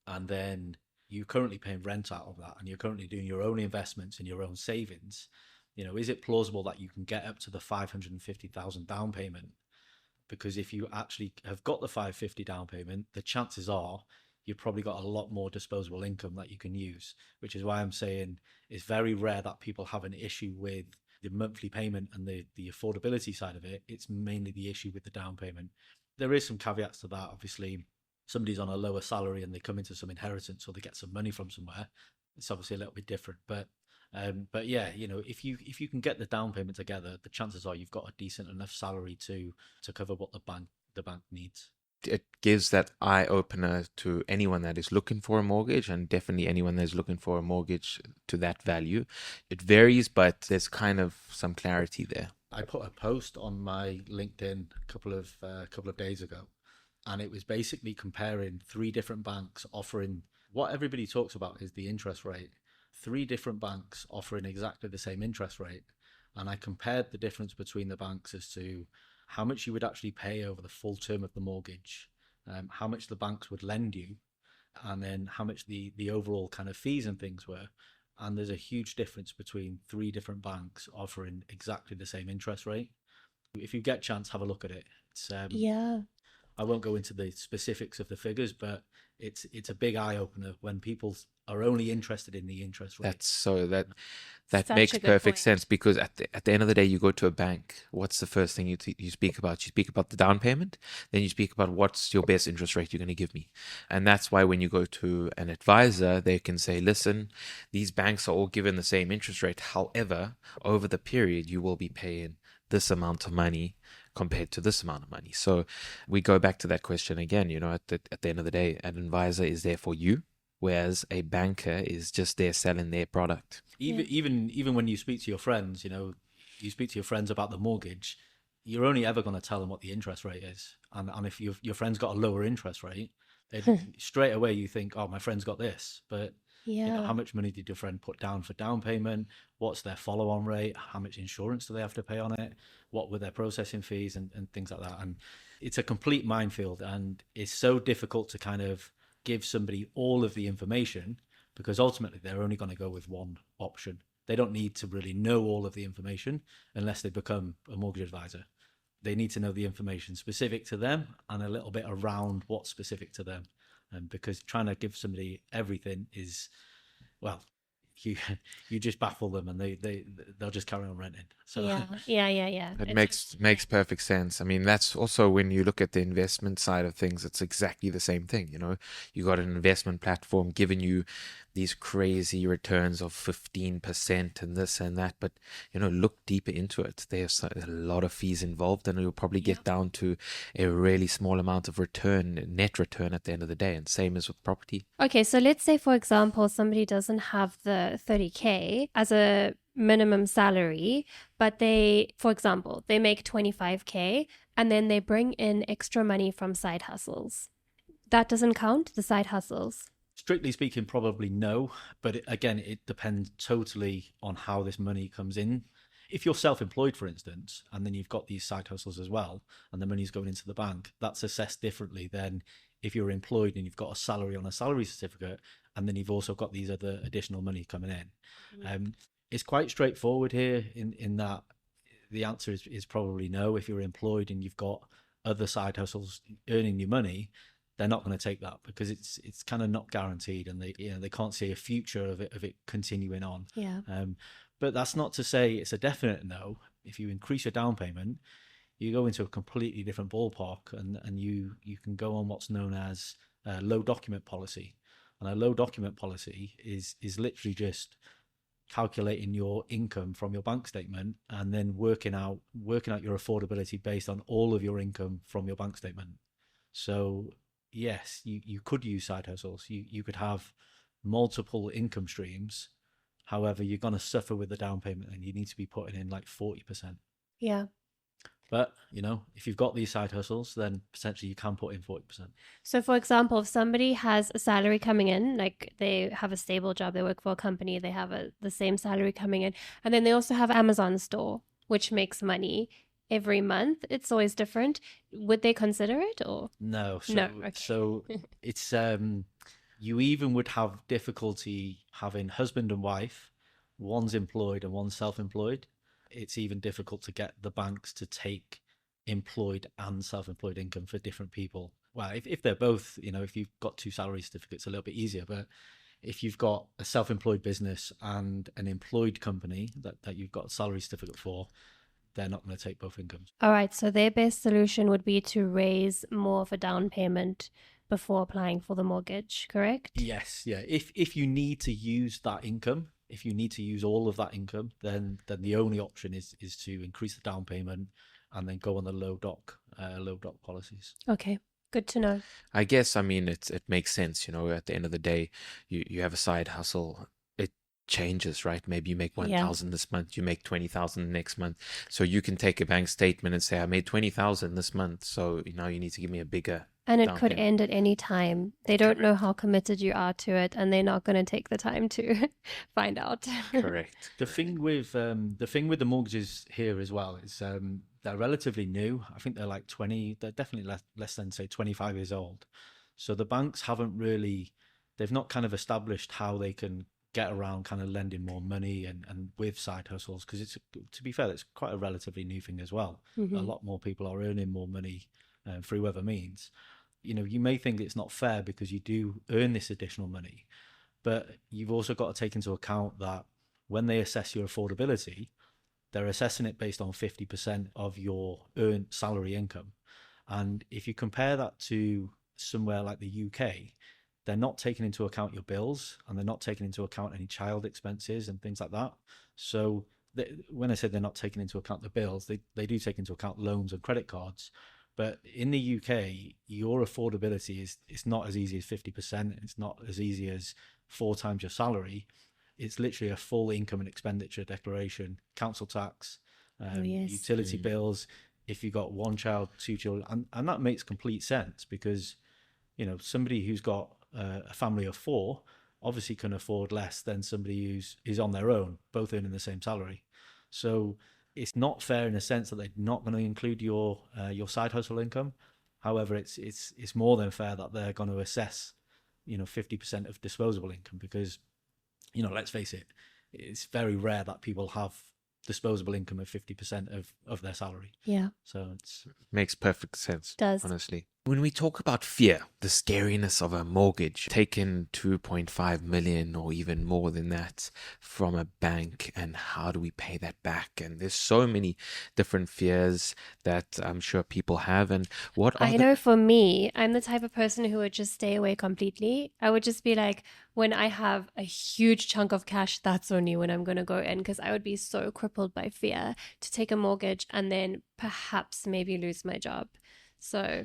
and then you're currently paying rent out of that, and you're currently doing your own investments and your own savings. Is it plausible that you can get up to the 550,000 down payment? Because if you actually have got the 550 down payment, the chances are you've probably got a lot more disposable income that you can use, which is why I'm saying it's very rare that people have an issue with the monthly payment and the affordability side of it. It's mainly the issue with the down payment. There is some caveats to that. Obviously, somebody's on a lower salary and they come into some inheritance or they get some money from somewhere, it's obviously a little bit different. But yeah, if you can get the down payment together, the chances are you've got a decent enough salary to cover what the bank needs. It gives that eye opener to anyone that is looking for a mortgage, and definitely anyone that's looking for a mortgage to that value. It varies, but there's kind of some clarity there. I put a post on my LinkedIn a couple of days ago, and it was basically comparing three different banks offering what everybody talks about is the interest rate. Three different banks offering exactly the same interest rate, and I compared the difference between the banks as to how much you would actually pay over the full term of the mortgage, how much the banks would lend you, and then how much the overall kind of fees and things were. And there's a huge difference between three different banks offering exactly the same interest rate. If you get a chance, have a look at it. It's Yeah. I won't go into the specifics of the figures, but it's a big eye opener when people are only interested in the interest rate. That's so that Such makes a good perfect point. sense, because at the end of the day, you go to a bank. What's the first thing you speak about? You speak about the down payment, then you speak about what's your best interest rate you're going to give me, and that's why when you go to an advisor, they can say, listen, these banks are all given the same interest rate. However, over the period, you will be paying this amount of money compared to this amount of money. So we go back to that question again. At the end of the day, an advisor is there for you, whereas a banker is just there selling their product. Even when you speak to your friends, you speak to your friends about the mortgage, you're only ever going to tell them what the interest rate is. And if your friend's got a lower interest rate, then straight away you think, oh, my friend's got this. But Yeah. how much money did your friend put down for down payment? What's their follow-on rate? How much insurance do they have to pay on it? What were their processing fees and things like that? And it's a complete minefield, and it's so difficult to kind of give somebody all of the information, because ultimately they're only going to go with one option. They don't need to really know all of the information unless they become a mortgage advisor. They need to know the information specific to them and a little bit around what's specific to them. And because trying to give somebody everything is, well, you you just baffle them, and they'll just carry on renting. So Yeah. It It's makes perfect sense. I mean, that's also when you look at the investment side of things, it's exactly the same thing. You got an investment platform giving you these crazy returns of 15% and this and that, but look deeper into it. There's a lot of fees involved, and you'll probably get down to a really small amount of return, net return at the end of the day. And same as with property. okay. So let's say, for example, somebody doesn't have the 30K as a minimum salary, but for example, they make 25K and then they bring in extra money from side hustles. That doesn't count, the side hustles. strictly speaking, probably no. But again, it depends totally on how this money comes in. If you're self-employed, for instance, and then you've got these side hustles as well, and the money's going into the bank, that's assessed differently than if you're employed and you've got a salary on a salary certificate, and then you've also got these other additional money coming in. It's quite straightforward here in that the answer is probably no. If you're employed and you've got other side hustles earning you money, they're not going to take that, because it's kind of not guaranteed, and they can't see a future of it continuing on. Yeah. But that's not to say it's a definite no. If you increase your down payment, you go into a completely different ballpark, and you can go on what's known as a low document policy. And a low document policy is literally just calculating your income from your bank statement and then working out your affordability based on all of your income from your bank statement. So yes, you could use side hustles. You could have multiple income streams. However, you're going to suffer with the down payment, and you need to be putting in like 40%. Yeah. But, if you've got these side hustles, then potentially you can put in 40%. So, for example, if somebody has a salary coming in, like they have a stable job, they work for a company, they have the same salary coming in, and then they also have Amazon store, which makes money every month. It's always different. Would they consider it, or No. no? Okay. So it's you even would have difficulty having husband and wife, one's employed and one's self-employed. It's even difficult to get the banks to take employed and self-employed income for different people. Well, if they're both, if you've got two salary certificates, a little bit easier. But if you've got a self-employed business and an employed company that you've got a salary certificate for, they're not going to take both incomes. All right. So their best solution would be to raise more of a down payment before applying for the mortgage, correct? Yes, yeah. If you need to use that income, if you need to use all of that income, then the only option is to increase the down payment and then go on the low doc policies. Okay. Good to know. I guess, I mean, it makes sense. At the end of the day, you have a side hustle. It changes, right? Maybe you make 1,000 this month, you make 20,000 next month. So you can take a bank statement and say, I made 20,000 this month. So now you need to give me a bigger And it down could payment. end at any time. They don't know how committed you are to it, and they're not going to take the time to find out. Correct. The Correct. thing with the mortgages here as well is they're relatively new. I think they're like 20. They're definitely less than say 25 years old. So the banks haven't really, they've not kind of established how they can get around kind of lending more money and with side hustles, because it's, to be fair, it's quite a relatively new thing as well. A Hmm. lot more people are earning more money through other means. You may think it's not fair because you do earn this additional money, but you've also got to take into account that when they assess your affordability, they're assessing it based on 50% of your earned salary income. And if you compare that to somewhere like the UK, they're not taking into account your bills and they're not taking into account any child expenses and things like that. So when I said they're not taking into account the bills, they do take into account loans and credit cards. But in the UK, your affordability is it's not as easy as 50%. It's not as easy as 4 times your salary. It's literally a full income and expenditure declaration, council tax, Oh, yes. utility Mm. bills. If you've got one child, two children, and that makes complete sense because somebody who's got a family of four obviously can afford less than somebody who's is on their own, both earning the same salary. So it's not fair in a sense that they're not going to include your side hustle income. However, it's more than fair that they're going to assess 50% of disposable income because let's face it, it's very rare that people have disposable income of 50% of their salary. Yeah, So it's Makes perfect sense, does. honestly. When we talk about fear, the scariness of a mortgage, taking 2.5 million or even more than that from a bank, and how do we pay that back? And there's so many different fears that I'm sure people have. And what are I the know for me, I'm the type of person who would just stay away completely. I would just be like, when I have a huge chunk of cash, that's only when I'm going to go in because I would be so crippled by fear to take a mortgage and then perhaps maybe lose my job. So,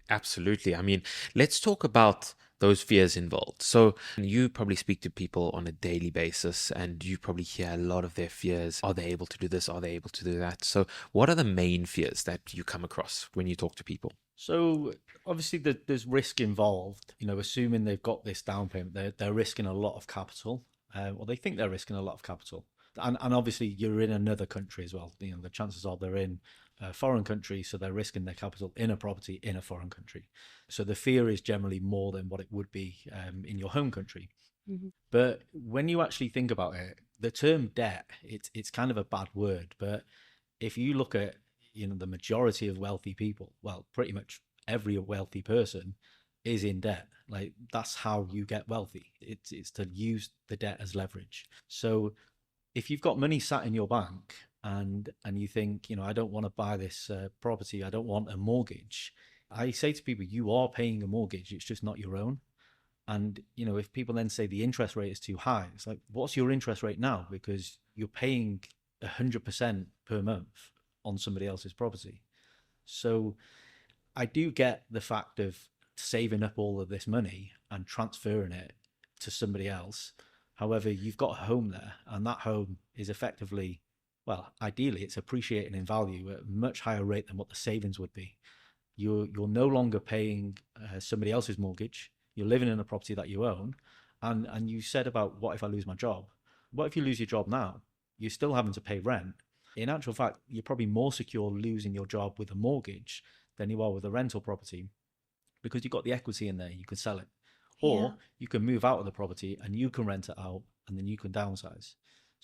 Absolutely. I mean, let's talk about those fears involved. So, you probably speak to people on a daily basis and you probably hear a lot of their fears. Are they able to do this? Are they able to do that? So, what are the main fears that you come across when you talk to people? So obviously there's risk involved. Assuming they've got this down payment, they're risking a lot of capital. Well, they think they're risking a lot of capital, and obviously you're in another country as well. The chances are they're in a foreign country, so they're risking their capital in a property in a foreign country. So the fear is generally more than what it would be in your home country. mhm. But when you actually think about it, the term debt, it's kind of a bad word, but if you look at the majority of wealthy people, well, pretty much every wealthy person is in debt. Like that's how you get wealthy. It's to use the debt as leverage. So if you've got money sat in your bank and you think, I don't want to buy this property, I don't want a mortgage. I say to people, you are paying a mortgage. It's just not your own. And if people then say the interest rate is too high, it's like, what's your interest rate now? Because you're paying 100% per month on somebody else's property. So I do get the fact of saving up all of this money and transferring it to somebody else. However, you've got a home there, and that home is effectively, well, ideally, it's appreciating in value at a much higher rate than what the savings would be. You're no longer paying somebody else's mortgage. You're living in a property that you own, and you said about what if I lose my job? What if you lose your job now? You're still having to pay rent. In actual fact, you're probably more secure losing your job with a mortgage than you are with a rental property because you've got the equity in there. You can sell it, Yeah. or you can move out of the property and you can rent it out, and then you can downsize.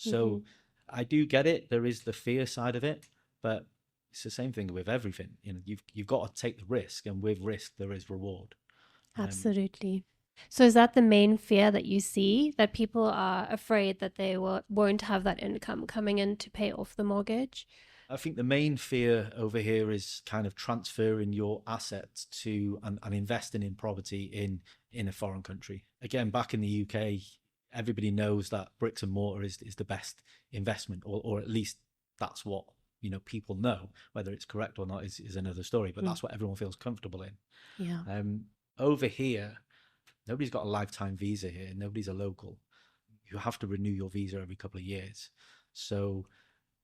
Hmm. So I do get it. There is the fear side of it, but it's the same thing with everything. You've got to take the risk, and with risk there is reward. Um, Absolutely. So, is that the main fear that you see? That people are afraid that they won't have that income coming in to pay off the mortgage? I think the main fear over here is kind of transferring your assets to and investing in property in a foreign country. Again, back in the UK, everybody knows that bricks and mortar is the best investment, or at least that's what people know. Whether it's correct or not is another story, but Mm. that's what everyone feels comfortable in. Yeah. Over here, nobody's got a lifetime visa here. Nobody's a local. You have to renew your visa every couple of years. So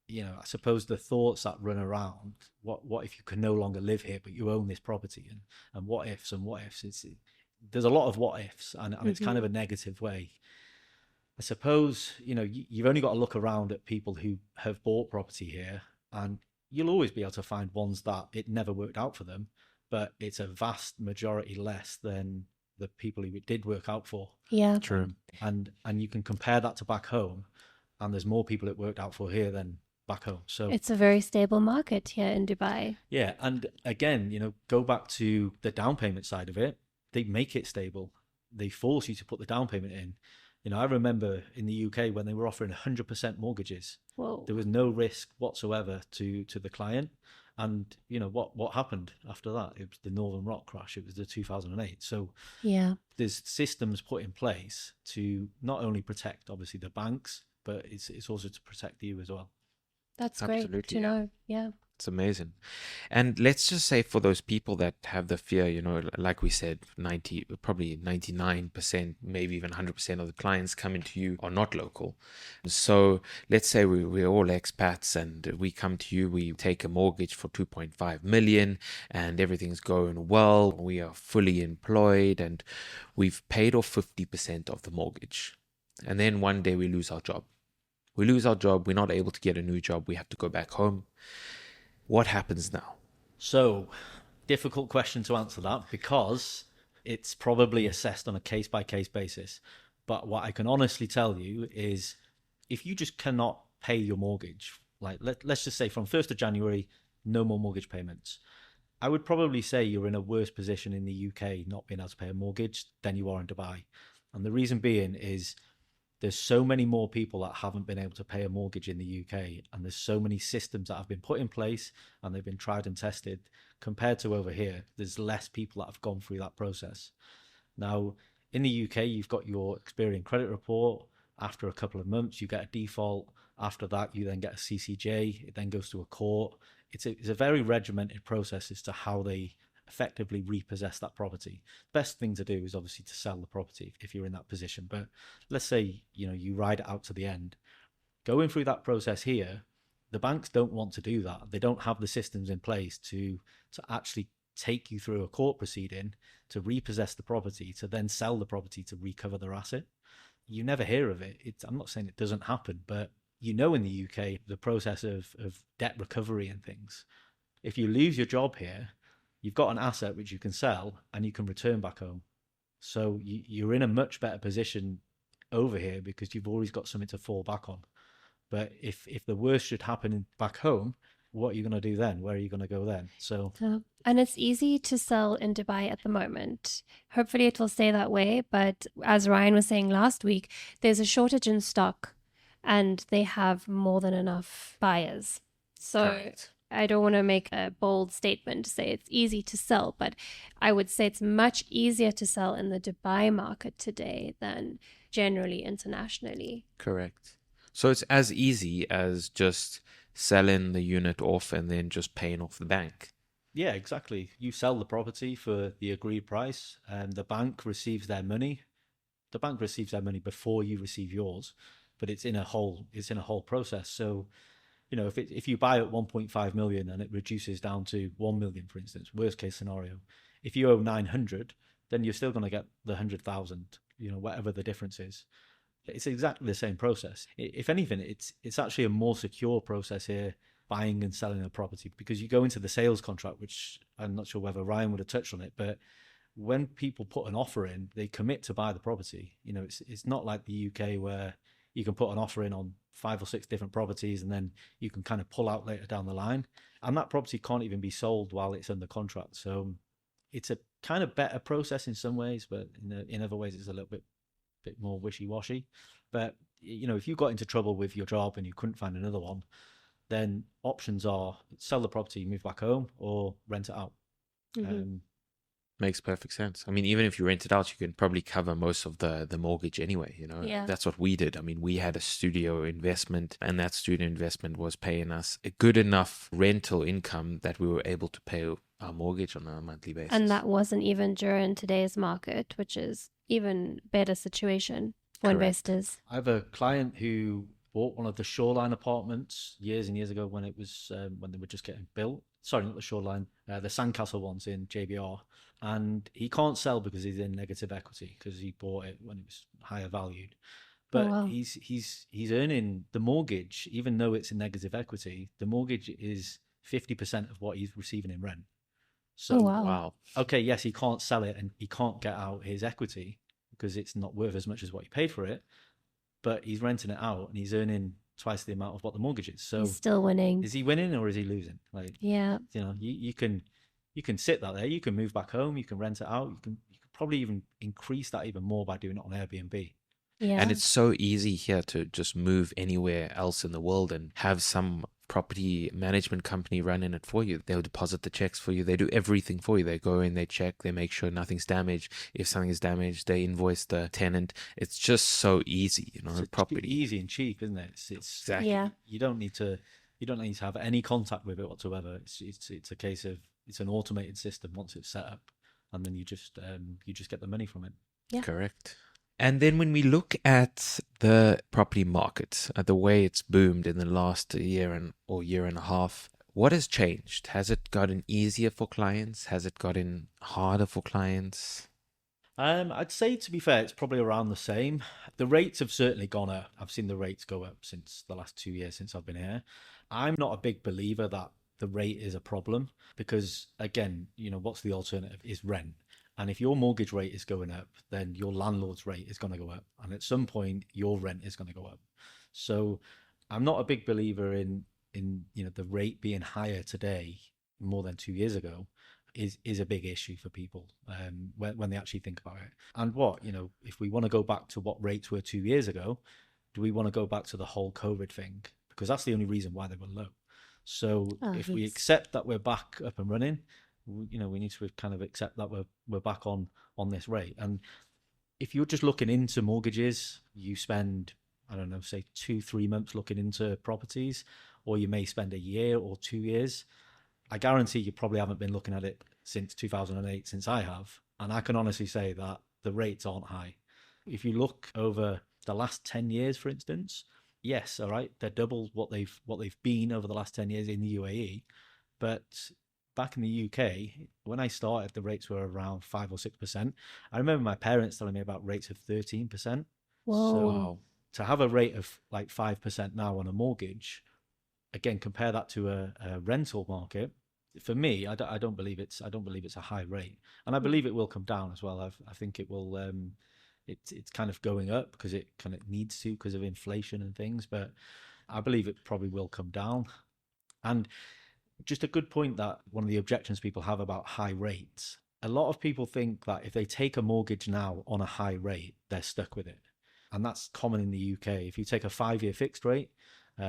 I suppose the thoughts that run around, what if you can no longer live here, but you own this property, and what ifs and what ifs. There's a lot of what ifs, and it's kind of Hmm. a negative way. I suppose, you've only got to look around at people who have bought property here, and you'll always be able to find ones that it never worked out for them, but it's a vast majority less than the people who it did work out for. Yeah. True. And you can compare that to back home, and there's more people it worked out for here than back home. So It's a very stable market here in Dubai. yeah, and again, go back to the down payment side of it. They make it stable. They force you to put the down payment in. I remember in the UK when they were offering 100% mortgages, Whoa. there was no risk whatsoever to the client. And what happened after that? It was the Northern Rock crash. It was the 2008. So Yeah. there's systems put in place to not only protect obviously the banks, but it's also to protect you as well. That's great Absolutely. to Yeah. know. Yeah. It's amazing. And let's just say for those people that have the fear, like we said, probably 99%, maybe even 100% of the clients coming to you are not local. So let's say we're all expats and we come to you, we take a mortgage for 2.5 million and everything's going well. We are fully employed and we've paid off 50% of the mortgage. And then one day we lose our job. We lose our job. We're not able to get a new job. We have to go back home. What happens now? So, difficult question to answer that because it's probably assessed on a case by case basis. But what I can honestly tell you is if you just cannot pay your mortgage, like let's just say from 1st of January, no more mortgage payments. I would probably say you're in a worse position in the UK not being able to pay a mortgage than you are in Dubai. And the reason being is there's so many more people that haven't been able to pay a mortgage in the UK, and there's so many systems that have been put in place and they've been tried and tested compared to over here. There's less people that have gone through that process. Now, in the UK, you've got your Experian credit report. After a couple of months, you get a default. After that, you then get a CCJ. It then goes to a court. It's a very regimented process as to how they effectively repossess that property. Best thing to do is obviously to sell the property if you're in that position. But let's say you ride it out to the end. Going through that process here, the banks don't want to do that. They don't have the systems in place to actually take you through a court proceeding to repossess the property, to then sell the property to recover their asset. You never hear of it. I'm not saying it doesn't happen, but in the UK, the process of debt recovery and things. If you lose your job here, you've got an asset which you can sell and you can return back home. So you're in a much better position over here because you've always got something to fall back on. But if the worst should happen back home, what are you going to do then? Where are you going to go then? So And it's easy to sell in Dubai at the moment. Hopefully, it will stay that way. But as Ryan was saying last week, there's a shortage in stock and they have more than enough buyers. So Correct. I don't want to make a bold statement to say it's easy to sell, but I would say it's much easier to sell in the Dubai market today than generally internationally. Correct. So it's as easy as just selling the unit off and then just paying off the bank. yeah, exactly. You sell the property for the agreed price, and the bank receives their money. The bank receives their money before you receive yours, but it's in a whole process. So if you buy at 1.5 million and it reduces down to 1 million, for instance, worst case scenario, if you owe 900, then you're still going to get the 100,000, whatever the difference is. It's exactly the same process. If anything, it's actually a more secure process here, buying and selling a property, because you go into the sales contract, which I'm not sure whether Ryan would have touched on it, but when people put an offer in, they commit to buy the property. It's not like the UK where you can put an offer in on 5 or 6 different properties and then you can kind of pull out later down the line. And that property can't even be sold while it's under contract. So it's a kind of better process in some ways, but in other ways it's a little bit more wishy-washy. But if you got into trouble with your job and you couldn't find another one, then options are sell the property, move back home, or rent it out. Mhm. Makes perfect sense. I mean, even if you rent it out, you can probably cover most of the mortgage anyway, Yeah. That's what we did. I mean, we had a studio investment, and that studio investment was paying us a good enough rental income that we were able to pay our mortgage on a monthly basis. And that wasn't even during today's market, which is even better situation for Correct. investors. I have a client who bought one of the Shoreline apartments years and years ago when it was when they were just getting built. Sorry, not the Shoreline, the Sandcastle ones in JBR. And he can't sell because he's in negative equity because he bought it when it was higher valued. Oh, But wow. he's earning the mortgage, even though it's in negative equity. The mortgage is 50% of what he's receiving in rent. Oh, So wow. Wow. okay, yes, he can't sell it and he can't get out his equity because it's not worth as much as what he paid for it, but he's renting it out and he's earning twice the amount of what the mortgage is. He's So still winning. is he winning or is he losing? Like, Yeah. you can sit that there, you can move back home, you can rent it out, you can probably even increase that even more by doing it on Airbnb. And Yeah. it's so easy here to just move anywhere else in the world and have some property management company running it for you. They'll deposit the checks for you. They do everything for you. They go in, they check, they make sure nothing's damaged. If something is damaged, they invoice the tenant. It's just so easy, So property. easy and cheap, isn't it? It's Exactly. Yeah. you don't need to have any contact with it whatsoever. It's a case of it's an automated system once it's set up, and then you just get the money from it. Yeah. Correct. And then when we look at the property market, the way it's boomed in the last year or year and a half, what has changed? Has it gotten easier for clients? Has it gotten harder for clients? I'd say to be fair, it's probably around the same. The rates have certainly gone up. I've seen the rates go up since the last 2 years since I've been here. I'm not a big believer that the rate is a problem because again, what's the alternative is rent. And if your mortgage rate is going up, then your landlord's rate is going to go up. And at some point your rent is going to go up. So I'm not a big believer in the rate being higher today more than 2 years ago is a big issue for people when they actually think about it. And if we want to go back to what rates were 2 years ago, do we want to go back to the whole COVID thing? Because that's the only reason why they were low. So Oh, if we yes. accept that we're back up and running, we need to kind of accept that we're back on this rate. And if you're just looking into mortgages, you spend, I don't know, say 2-3 months looking into properties, or you may spend a year or 2 years. I guarantee you probably haven't been looking at it since 2008, since I have. And I can honestly say that the rates aren't high. If you look over the last 10 years, for instance, yes, all right, they're double what they've been over the last 10 years in the UAE. But back in the UK, when I started, the rates were around 5 or 6%. I remember my parents telling me about rates of 13%. So Whoa. Wow. to have a rate of like 5% now on a mortgage, again, compare that to a rental market. For me, I don't believe it's a high rate, and I believe it will come down as well. I think it will. It's kind of going up because it kind of needs to because of inflation and things, but I believe it probably will come down. And just a good point that one of the objections people have about high rates. A lot of people think that if they take a mortgage now on a high rate, they're stuck with it, and that's common in the UK. If you take a 5-year fixed rate,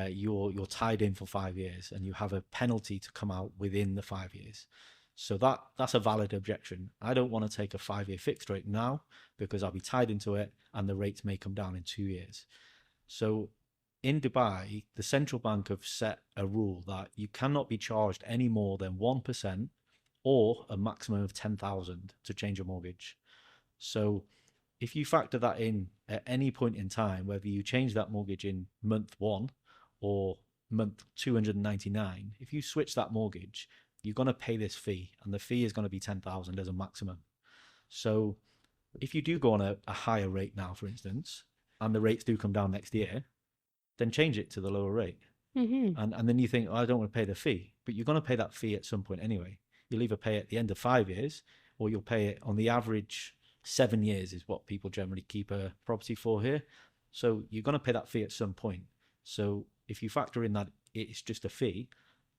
you're tied in for 5 years, and you have a penalty to come out within the 5 years. So that's a valid objection. I don't want to take a 5-year fixed rate now because I'll be tied into it, and the rates may come down in 2 years. So in Dubai, the central bank have set a rule that you cannot be charged any more than 1% or a maximum of 10,000 to change a mortgage. So if you factor that in at any point in time, whether you change that mortgage in month one or month 299, if you switch that mortgage, you're going to pay this fee, and the fee is going to be 10,000 as a maximum. So if you do go on a higher rate now, for instance, and the rates do come down next year, then change it to the lower rate. Mm-hmm. And then you think, oh, I don't want to pay the fee, but you're going to pay that fee at some point anyway. You'll either pay it at the end of 5 years, or you'll pay it on the average 7 years is what people generally keep a property for here. So you're going to pay that fee at some point. So if you factor in that it's just a fee,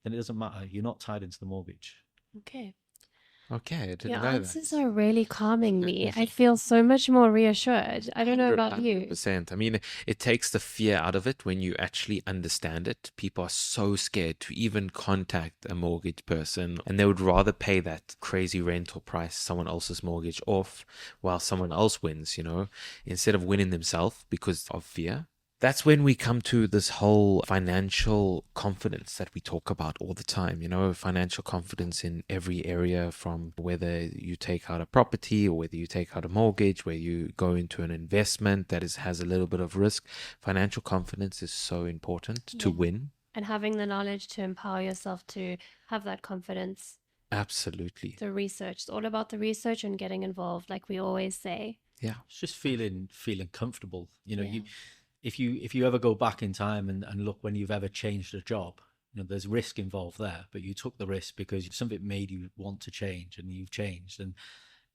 then it doesn't matter. You're not tied into the mortgage. Okay. Okay, I didn't Your know answers that. are really calming me. I feel so much more reassured. I don't know about you. 100%. I mean, it takes the fear out of it when you actually understand it. People are so scared to even contact a mortgage person, and they would rather pay that crazy rental price, someone else's mortgage off, while someone else wins, instead of winning themselves because of fear. That's when we come to this whole financial confidence that we talk about all the time. Financial confidence in every area, from whether you take out a property or whether you take out a mortgage, where you go into an investment that has a little bit of risk. Financial confidence is so important to Yeah. win. And having the knowledge to empower yourself to have that confidence. Absolutely. The research. It's all about the research and getting involved, like we always say. Yeah. It's just feeling comfortable. Yeah. If you ever go back in time and look when you've ever changed a job, there's risk involved there, but you took the risk because something made you want to change, and you've changed. And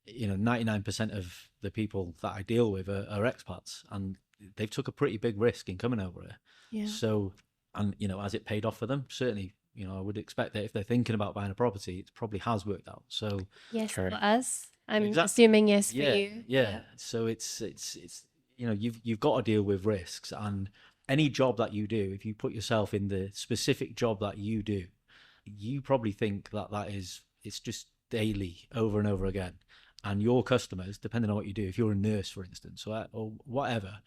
99% of the people that I deal with are expats, and they've took a pretty big risk in coming over here. Yeah. So, and has it paid off for them? Certainly. I would expect that if they're thinking about buying a property, it probably has worked out. So Yes, Correct. for us. I'm Exactly. assuming yes for yeah, you. yeah. So it's you've got to deal with risks, and any job that you do, if you put yourself in the specific job that you do, you probably think it's just daily over and over again. And your customers, depending on what you do, if you're a nurse, for instance, or whatever,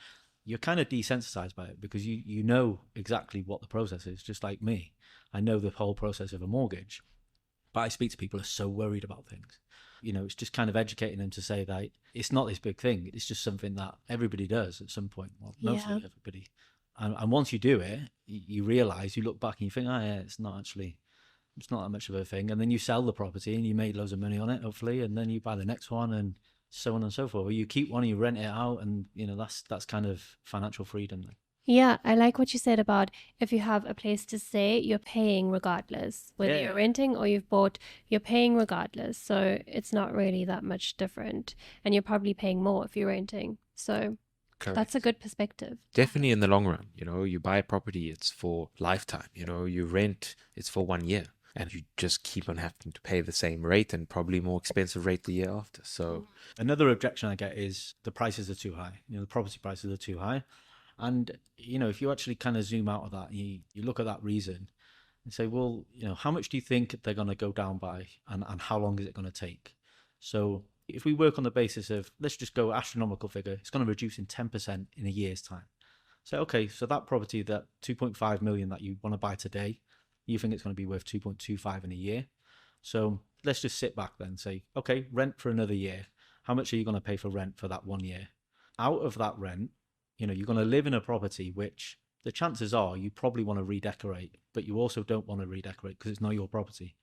you're kind of desensitized by it because you know exactly what the process is. Just like me, I know the whole process of a mortgage, but I speak to people who are so worried about things. It's just kind of educating them to say that it's not this big thing. It's just something that everybody does at some point. Well, mostly everybody. And once you do it, you realize, you look back and you think, oh yeah, it's not that much of a thing. And then you sell the property and you make loads of money on it, hopefully, and then you buy the next one, and so on and so forth. Or you keep one, you rent it out, and that's kind of financial freedom. Yeah, I like what you said about if you have a place to stay, you're paying regardless. Whether you're renting or you've bought, you're paying regardless. So it's not really that much different. And you're probably paying more if you're renting. So Correct. that's a good perspective. Definitely in the long run. You buy a property, it's for lifetime. You rent, it's for 1 year. And you just keep on having to pay the same rate, and probably more expensive rate the year after. So another objection I get is the prices are too high. The property prices are too high. And, if you actually kind of zoom out of that, and you look at that reason and say, well, how much do you think they're going to go down by, and how long is it going to take? So if we work on the basis of, let's just go astronomical figure, it's going to reduce in 10% in a year's time. So, okay, so that property, that 2.5 million that you want to buy today, you think it's going to be worth 2.25 in a year. So let's just sit back then and say, okay, rent for another year. How much are you going to pay for rent for that 1 year? Out of that rent, you're going to live in a property which the chances are you probably want to redecorate, but you also don't want to redecorate because it's not your property.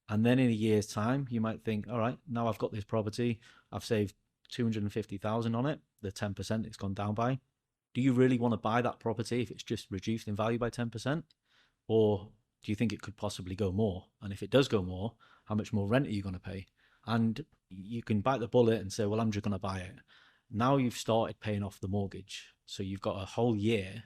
And then in a year's time, you might think, all right, now I've got this property, I've saved 250,000 on it, the 10% it's gone down by. Do you really want to buy that property if it's just reduced in value by 10%? Or do you think it could possibly go more? And if it does go more, how much more rent are you going to pay? And you can bite the bullet and say, well, I'm just going to buy it. Now you've started paying off the mortgage. So you've got a whole year,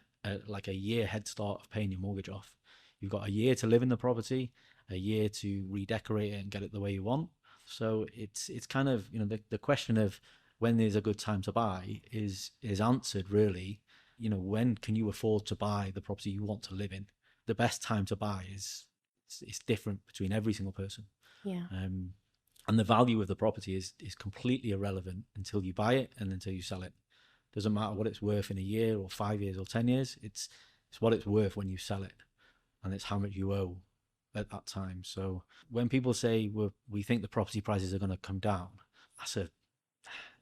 like a year head start of paying your mortgage off. You've got a year to live in the property, a year to redecorate it and get it the way you want. So it's kind of, the question of when there's a good time to buy is answered really. When can you afford to buy the property you want to live in? The best time to buy is it's different between every single person. Yeah. And the value of the property is completely irrelevant until you buy it and until you sell it. Doesn't matter what it's worth in a year or 5 years or 10 years. It's what it's worth when you sell it, and it's how much you owe at that time. So when people say, well, we think the property prices are going to come down,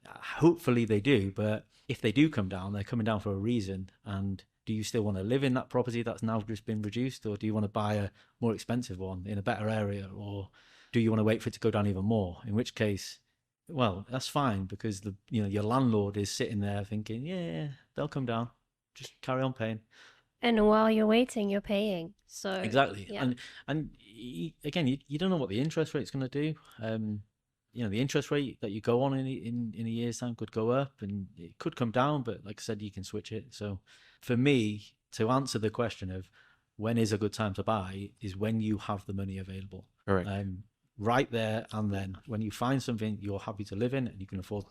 hopefully they do. But if they do come down, they're coming down for a reason. And do you still want to live in that property that's now just been reduced, or do you want to buy a more expensive one in a better area, or do you want to wait for it to go down even more? In which case, well, that's fine, because your landlord is sitting there thinking, yeah, they'll come down. Just carry on paying. And while you're waiting, you're paying. So exactly. Yeah. And again, you don't know what the interest rate's going to do. The interest rate that you go on in a year's time could go up, and it could come down. But like I said, you can switch it. So for me, to answer the question of when is a good time to buy is when you have the money available. Correct. Right there and then, when you find something you're happy to live in and you can afford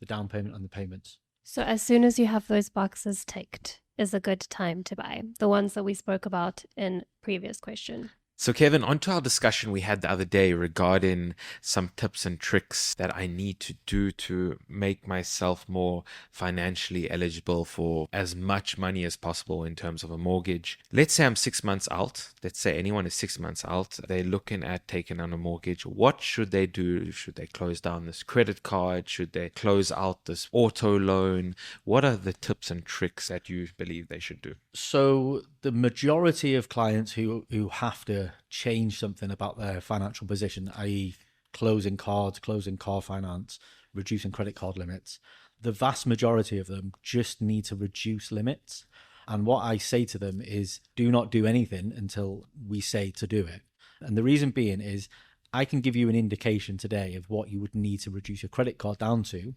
the down payment and the payments. So as soon as you have those boxes ticked is a good time to buy, the ones that we spoke about in previous question. So, Kevin, on to our discussion we had the other day regarding some tips and tricks that I need to do to make myself more financially eligible for as much money as possible in terms of a mortgage. Let's say I'm 6 months out. Let's say anyone is 6 months out. They're looking at taking on a mortgage. What should they do? Should they close down this credit card? Should they close out this auto loan? What are the tips and tricks that you believe they should do? So the majority of clients who have to change something about their financial position, i.e. closing cards, closing car finance, reducing credit card limits, the vast majority of them just need to reduce limits. And what I say to them is do not do anything until we say to do it. And the reason being is I can give you an indication today of what you would need to reduce your credit card down to.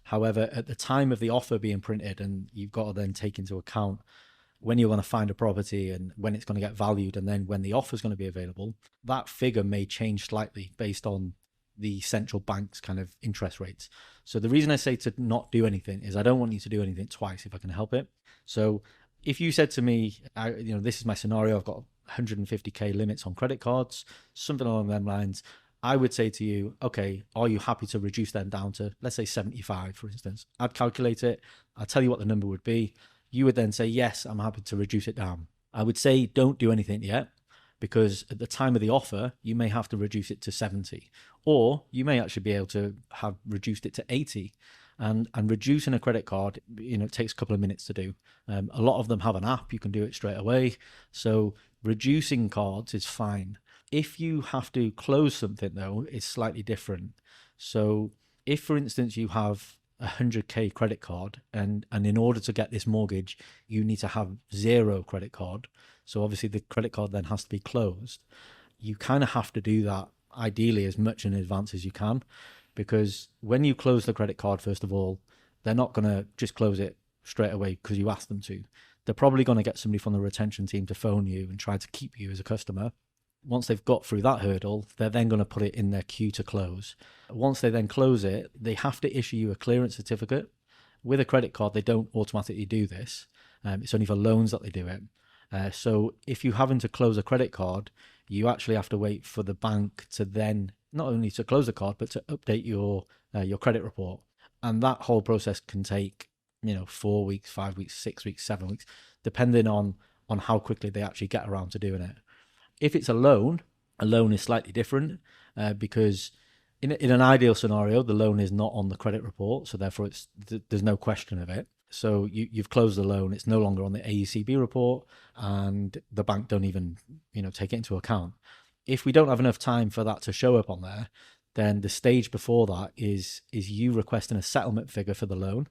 However, at the time of the offer being printed, and you've got to then take into account when you're going to find a property and when it's going to get valued and then when the offer is going to be available, that figure may change slightly based on the central bank's kind of interest rates. So the reason I say to not do anything is I don't want you to do anything twice if I can help it. So if you said to me, this is my scenario, I've got 150k limits on credit cards, something along them lines, I would say to you, okay, are you happy to reduce them down to, let's say 75, for instance? I'd calculate it. I'd tell you what the number would be. You would then say, yes, I'm happy to reduce it down. I would say don't do anything yet, because at the time of the offer, you may have to reduce it to 70, or you may actually be able to have reduced it to 80. And reducing a credit card, it takes a couple of minutes to do. A lot of them have an app, you can do it straight away. So reducing cards is fine. If you have to close something though, it's slightly different. So if, for instance, you have 100k credit card and in order to get this mortgage you need to have 0 credit card, so obviously the credit card then has to be closed, you kind of have to do that ideally as much in advance as you can, because when you close the credit card, first of all, they're not going to just close it straight away because you asked them to. They're probably going to get somebody from the retention team to phone you and try to keep you as a customer. Once they've got through that hurdle, they're then going to put it in their queue to close. Once they then close it, they have to issue you a clearance certificate. With a credit card, they don't automatically do this. It's only for loans that they do it. So if you're having to close a credit card, you actually have to wait for the bank to then not only to close the card, but to update your credit report. And that whole process can take 4 weeks, 5 weeks, 6 weeks, 7 weeks, depending on how quickly they actually get around to doing it. If it's a loan is slightly different because in an ideal scenario, the loan is not on the credit report, so therefore there's no question of it. So you've closed the loan, it's no longer on the AECB report, and the bank don't even take it into account. If we don't have enough time for that to show up on there, then the stage before that is you requesting a settlement figure for the loan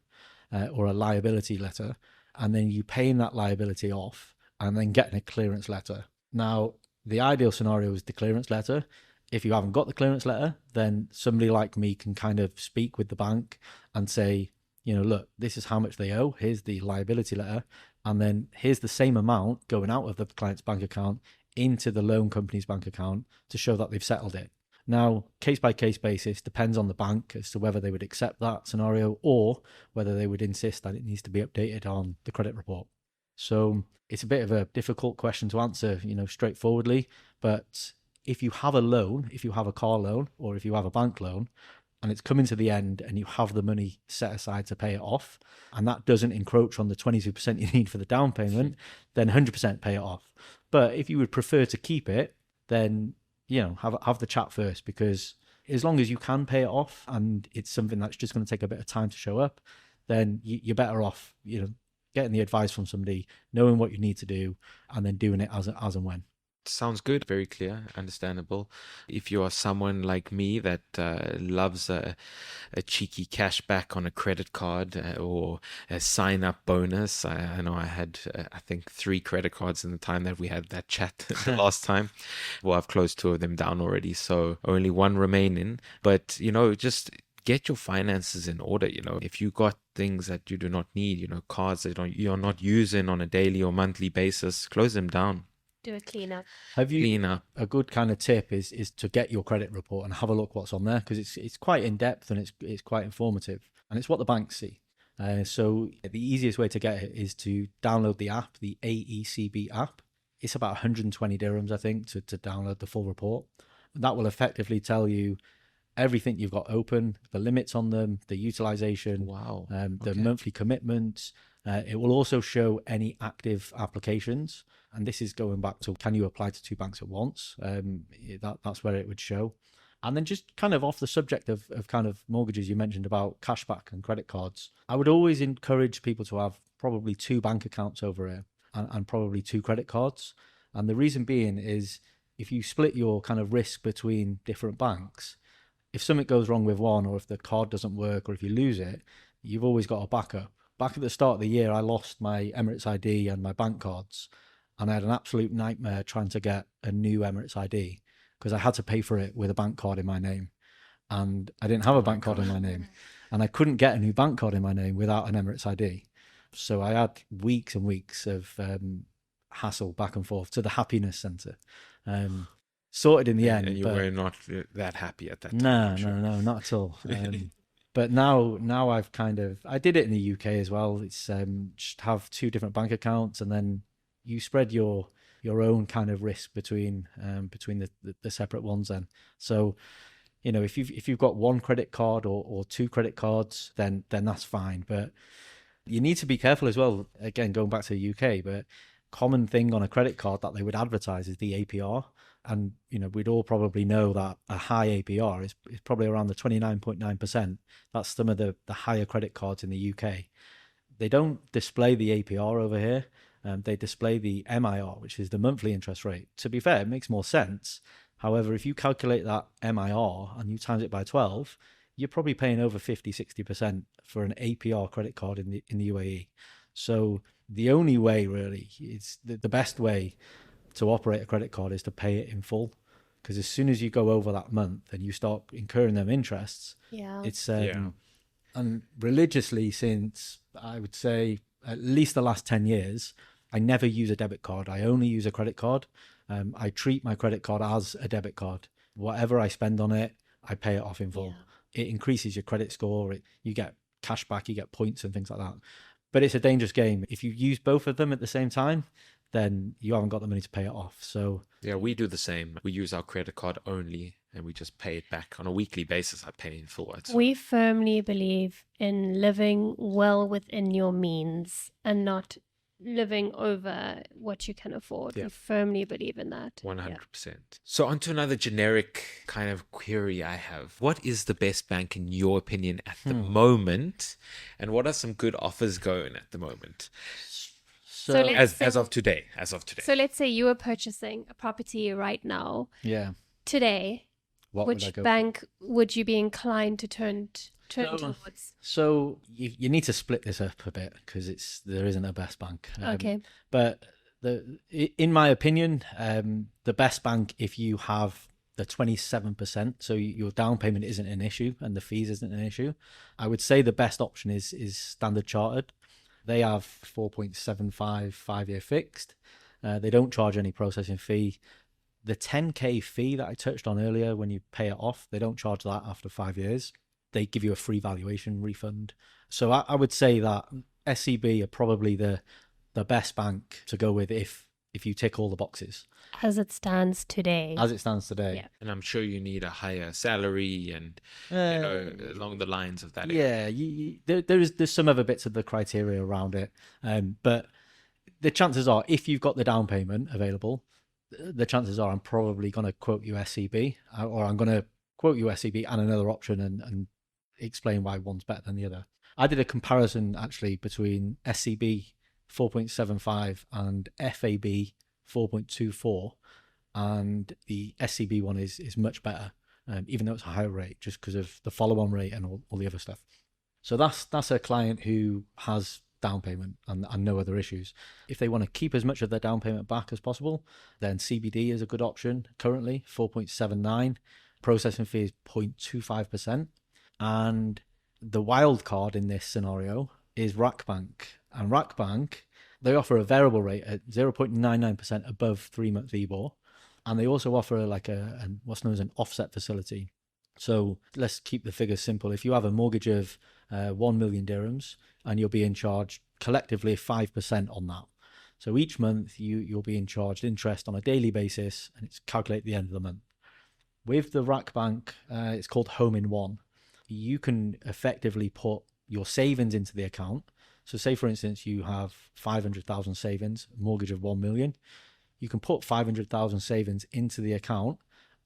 or a liability letter, and then you paying that liability off and then getting a clearance letter. Now, the ideal scenario is the clearance letter. If you haven't got the clearance letter, then somebody like me can kind of speak with the bank and say, look, this is how much they owe. Here's the liability letter. And then here's the same amount going out of the client's bank account into the loan company's bank account to show that they've settled it. Now, case by case basis, depends on the bank as to whether they would accept that scenario or whether they would insist that it needs to be updated on the credit report. So it's a bit of a difficult question to answer, straightforwardly. But if you have a loan, if you have a car loan or if you have a bank loan and it's coming to the end and you have the money set aside to pay it off, and that doesn't encroach on the 22% you need for the down payment, then 100% pay it off. But if you would prefer to keep it, then, have the chat first, because as long as you can pay it off and it's something that's just going to take a bit of time to show up, then you're better off, getting the advice from somebody, knowing what you need to do, and then doing it as and when. Sounds good, very clear, understandable. If you are someone like me that loves a cheeky cashback on a credit card or a sign-up bonus, I know I had, I think, 3 credit cards in the time that we had that chat the last time. Well, I've closed 2 of them down already, so only 1 remaining. But, just get your finances in order. If you got things that you do not need, cards that you're not using on a daily or monthly basis, close them down. Do a cleanup. Have you Clean up. a good kind of tip is to get your credit report and have a look what's on there, because it's quite in depth and it's quite informative, and it's what the banks see. So the easiest way to get it is to download the app, the AECB app. it's about 120 dirhams, I think, to download the full report. That will effectively tell you everything you've got open, the limits on them, the utilization, Wow. the Okay. monthly commitments. It will also show any active applications. And this is going back to, can you apply to two banks at once? That's where it would show. And then just kind of off the subject of kind of mortgages, you mentioned about cashback and credit cards. I would always encourage people to have probably two bank accounts over here and probably two credit cards. And the reason being is if you split your kind of risk between different banks, if something goes wrong with one, or if the card doesn't work, or if you lose it, you've always got a backup. Back at the start of the year, I lost my Emirates ID and my bank cards, and I had an absolute nightmare trying to get a new Emirates ID because I had to pay for it with a bank card in my name, and I didn't have Oh a my bank card in God. my name, and I couldn't get a new bank card in my name without an Emirates ID. So I had weeks and weeks of hassle back and forth to the happiness centre. Um, Sorted in the And end, you but were not that happy at that time, no, I'm no, sure. no, not at all. But now I've kind of, I did it in the UK as well. It's just have two different bank accounts, and then you spread your own kind of risk between the separate ones. Then, so if you've got one credit card or two credit cards, then that's fine. But you need to be careful as well. Again, going back to the UK, but common thing on a credit card that they would advertise is the APR. And we'd all probably know that a high APR is probably around the 29.9%. That's some of the higher credit cards in the UK. They don't display the APR over here. They display the MIR, which is the monthly interest rate. To be fair, it makes more sense. However, if you calculate that MIR and you times it by 12, you're probably paying over 50-60% for an APR credit card in the UAE. So the only way, really, it's the best way to operate a credit card is to pay it in full, because as soon as you go over that month and you start incurring them interests, Yeah. it's Yeah. and religiously, since I would say at least the last 10 years, I never use a debit card. I only use a credit card. I treat my credit card as a debit card. Whatever I spend on it, I pay it off in full. It increases your credit score. You get cash back, you get points and things like that. But it's a dangerous game. If you use both of them at the same time, then you haven't got the money to pay it off. So Yeah, we do the same. We use our credit card only and we just pay it back on a weekly basis. I pay in full. We firmly believe in living well within your means and not living over what you can afford. Yeah. We firmly believe in that. 100%. So on to another generic kind of query I have. What is the best bank in your opinion at the moment? And what are some good offers going at the moment? So let's As say- of today. So let's say you were purchasing a property right now. yeah, Today, what would I which go for? bank would you be inclined to turn So- towards? So you need to split this up a bit because there isn't a best bank. Okay. But in my opinion, the best bank, if you have the 27%, so your down payment isn't an issue and the fees isn't an issue, I would say the best option is Standard Chartered. They have 4.75 5-year fixed. They don't charge any processing fee. The 10K fee that I touched on earlier, when you pay it off, they don't charge that after 5 years. They give you a free valuation refund. So I would say that SCB are probably the best bank to go with if you tick all the boxes As it stands today. as it stands today. Yeah. And I'm sure you need a higher salary and along the lines of that. Yeah, there's some other bits of the criteria around it, but the chances are, if you've got the down payment available, the chances are I'm probably going to quote you SCB, or I'm going to quote you SCB and another option and explain why one's better than the other. I did a comparison actually between SCB 4.75 and FAB 4.24, and the SCB one is much better, even though it's a higher rate, just because of the follow-on rate and all the other stuff. So that's a client who has down payment and no other issues. If they want to keep as much of their down payment back as possible, then CBD is a good option. Currently 4.79, processing fee is 0.25%, and the wild card in this scenario is Rackbank. And Rackbank, they offer a variable rate at 0.99% above 3-month EBOR, and they also offer like a what's known as an offset facility. So let's keep the figures simple. If you have a mortgage of 1 million dirhams and you're being charged collectively 5% on that, So each month you're being charged interest on a daily basis, and it's calculated at the end of the month. With the Rack Bank, it's called Home in One. You can effectively put your savings into the account. So say, for instance, you have 500,000 savings, mortgage of 1 million. You can put 500,000 savings into the account,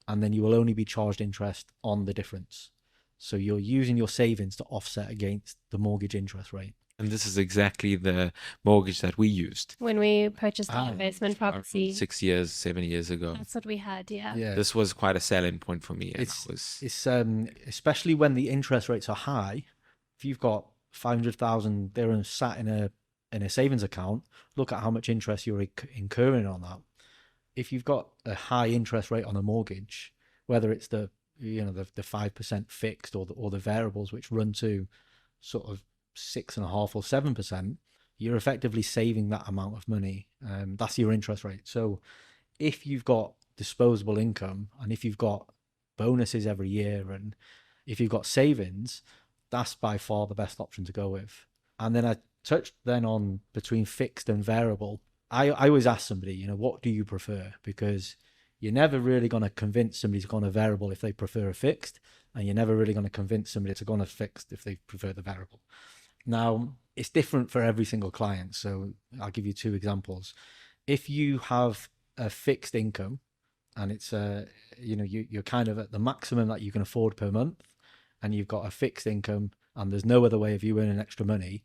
and then you will only be charged interest on the difference. So you're using your savings to offset against the mortgage interest rate. And this is exactly the mortgage that we used When we purchased the Ah. investment around property, 6 years, 7 years ago. that's what we had. Yeah. Yeah. This was quite a selling point for me. And It's especially when the interest rates are high. If you've got 500,000 there sat in a savings account, look at how much interest you're incurring on that. If you've got a high interest rate on a mortgage, whether it's the 5% fixed or the variables, which run to sort of 6.5% or 7%, you're effectively saving that amount of money. That's your interest rate. So if you've got disposable income, and if you've got bonuses every year, and if you've got savings, that's by far the best option to go with. And then I touched then on between fixed and variable. I always ask somebody, what do you prefer? Because you're never really going to convince somebody to go on a variable if they prefer a fixed, and you're never really going to convince somebody to go on a fixed if they prefer the variable. Now, it's different for every single client. So I'll give you 2 examples. If you have a fixed income, and it's you're kind of at the maximum that you can afford per month, and you've got a fixed income, and there's no other way of you earning extra money,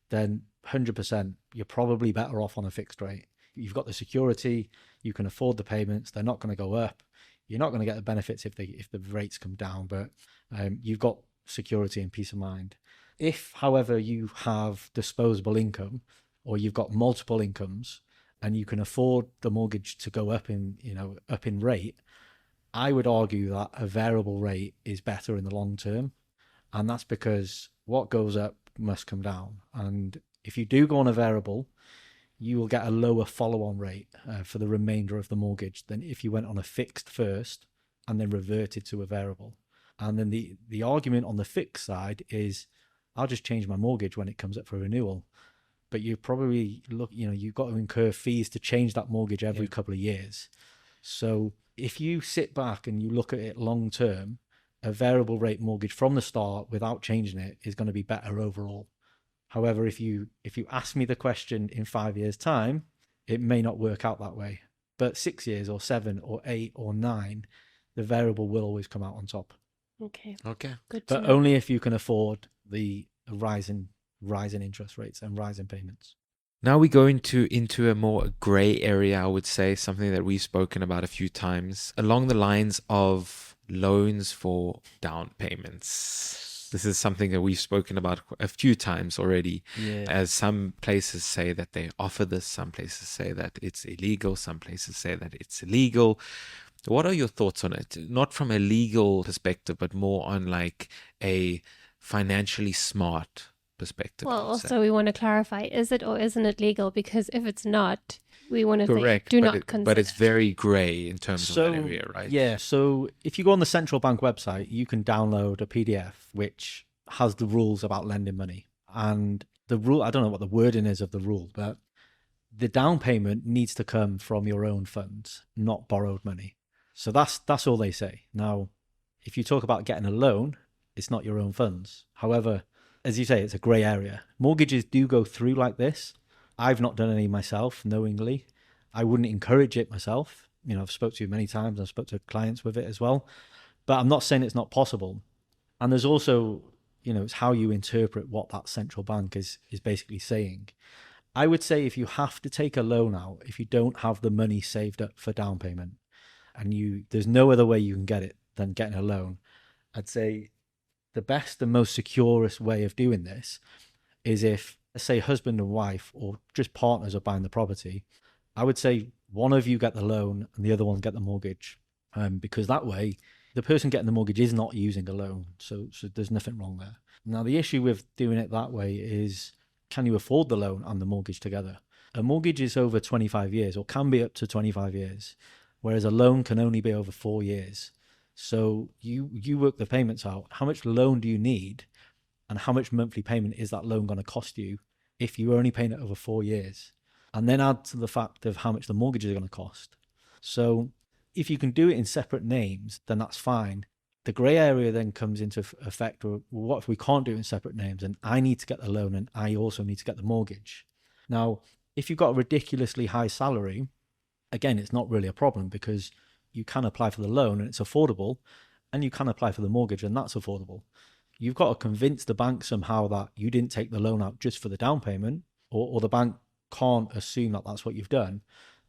then 100% you're probably better off on a fixed rate. You've got the security, you can afford the payments, they're not going to go up. You're not going to get the benefits if the rates come down, but you've got security and peace of mind. If, however, you have disposable income, or you've got multiple incomes, and you can afford the mortgage to go up in rate, I would argue that a variable rate is better in the long term. And that's because what goes up must come down. And if you do go on a variable, you will get a lower follow-on rate for the remainder of the mortgage than if you went on a fixed first and then reverted to a variable. And then the argument on the fixed side is, I'll just change my mortgage when it comes up for renewal. But you probably you've got to incur fees to change that mortgage every couple of years. So if you sit back and you look at it long term, a variable rate mortgage from the start without changing it is going to be better overall. However, if you ask me the question in 5 years' time, it may not work out that way. But 6 years or 7 or 8 or 9, the variable will always come out on top. Okay. Good. To But know. only if you can afford the rising interest rates and rising payments. Now we go into a more gray area, I would say, something that we've spoken about a few times, along the lines of loans for down payments. This is something that we've spoken about a few times already, as some places say that they offer this, some places say that it's illegal, some places say that it's illegal. What are your thoughts on it? Not from a legal perspective, but more on like a financially smart perspective. Well, also we want to clarify: is it or isn't it legal? Because if it's not, we want to Correct, say, do but not consider. but it's very gray in terms of that area, right? Yeah, so if you go on the central bank website, you can download a PDF which has the rules about lending money. And the rule, I don't know what the wording is of the rule, but the down payment needs to come from your own funds, not borrowed money. So that's all they say. Now, if you talk about getting a loan, it's not your own funds. However, as you say, it's a grey area. Mortgages do go through like this. I've not done any myself knowingly. I wouldn't encourage it myself. I've spoke to you many times. I've spoke to clients with it as well. But I'm not saying it's not possible. And there's also, it's how you interpret what that central bank is basically saying. I would say if you have to take a loan out, if you don't have the money saved up for down payment, and there's no other way you can get it than getting a loan, I'd say the best and most securest way of doing this is if, let's say, husband and wife or just partners are buying the property, I would say one of you get the loan and the other one get the mortgage, because that way the person getting the mortgage is not using a loan, so there's nothing wrong there. Now, the issue with doing it that way is, can you afford the loan and the mortgage together? A mortgage is over 25 years or can be up to 25 years, whereas a loan can only be over 4 years. So you work the payments out. How much loan do you need, and how much monthly payment is that loan going to cost you if you're only paying it over 4 years? and then add to the fact of how much the mortgage is going to cost. So if you can do it in separate names, then that's fine. The grey area then comes into effect. Or what if we can't do it in separate names and I need to get the loan and I also need to get the mortgage? Now, if you've got a ridiculously high salary, again, it's not really a problem because you can apply for the loan and it's affordable, and you can apply for the mortgage and that's affordable. You've got to convince the bank somehow that you didn't take the loan out just for the down payment, or the bank can't assume that that's what you've done.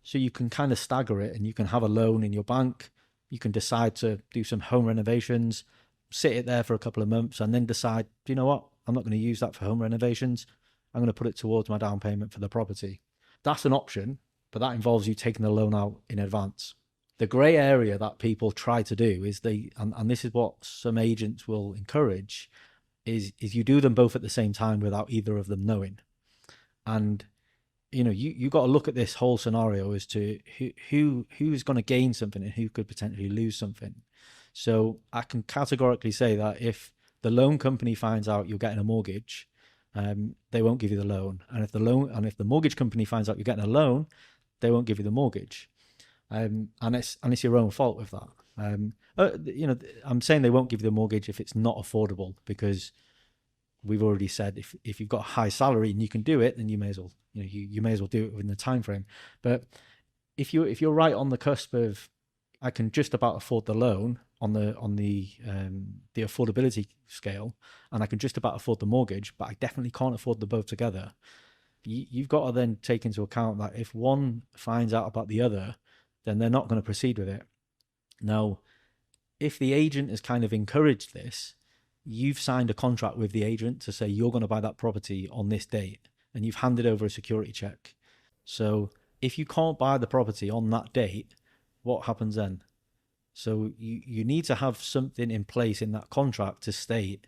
So you can kind of stagger it and you can have a loan in your bank. You can decide to do some home renovations, sit it there for a couple of months, and then decide, you know what, I'm not going to use that for home renovations. I'm going to put it towards my down payment for the property. That's an option, but that involves you taking the loan out in advance. The grey area that people try to do is and this is what some agents will encourage, is you do them both at the same time without either of them knowing. And you got to look at this whole scenario as to who's going to gain something and who could potentially lose something. So I can categorically say that if the loan company finds out you're getting a mortgage, they won't give you the loan. And if the mortgage company finds out you're getting a loan, they won't give you the mortgage. And it's your own fault with that. I'm saying they won't give you the mortgage if it's not affordable, because we've already said if you've got a high salary and you can do it, then you may as well you may as well do it within the time frame. But if you're right on the cusp of, I can just about afford the loan on the affordability scale, and I can just about afford the mortgage, but I definitely can't afford them both together. You've got to then take into account that if one finds out about the other, then they're not going to proceed with it. Now, if the agent has kind of encouraged this, you've signed a contract with the agent to say you're going to buy that property on this date, and you've handed over a security check. So if you can't buy the property on that date, what happens then? So you need to have something in place in that contract to state,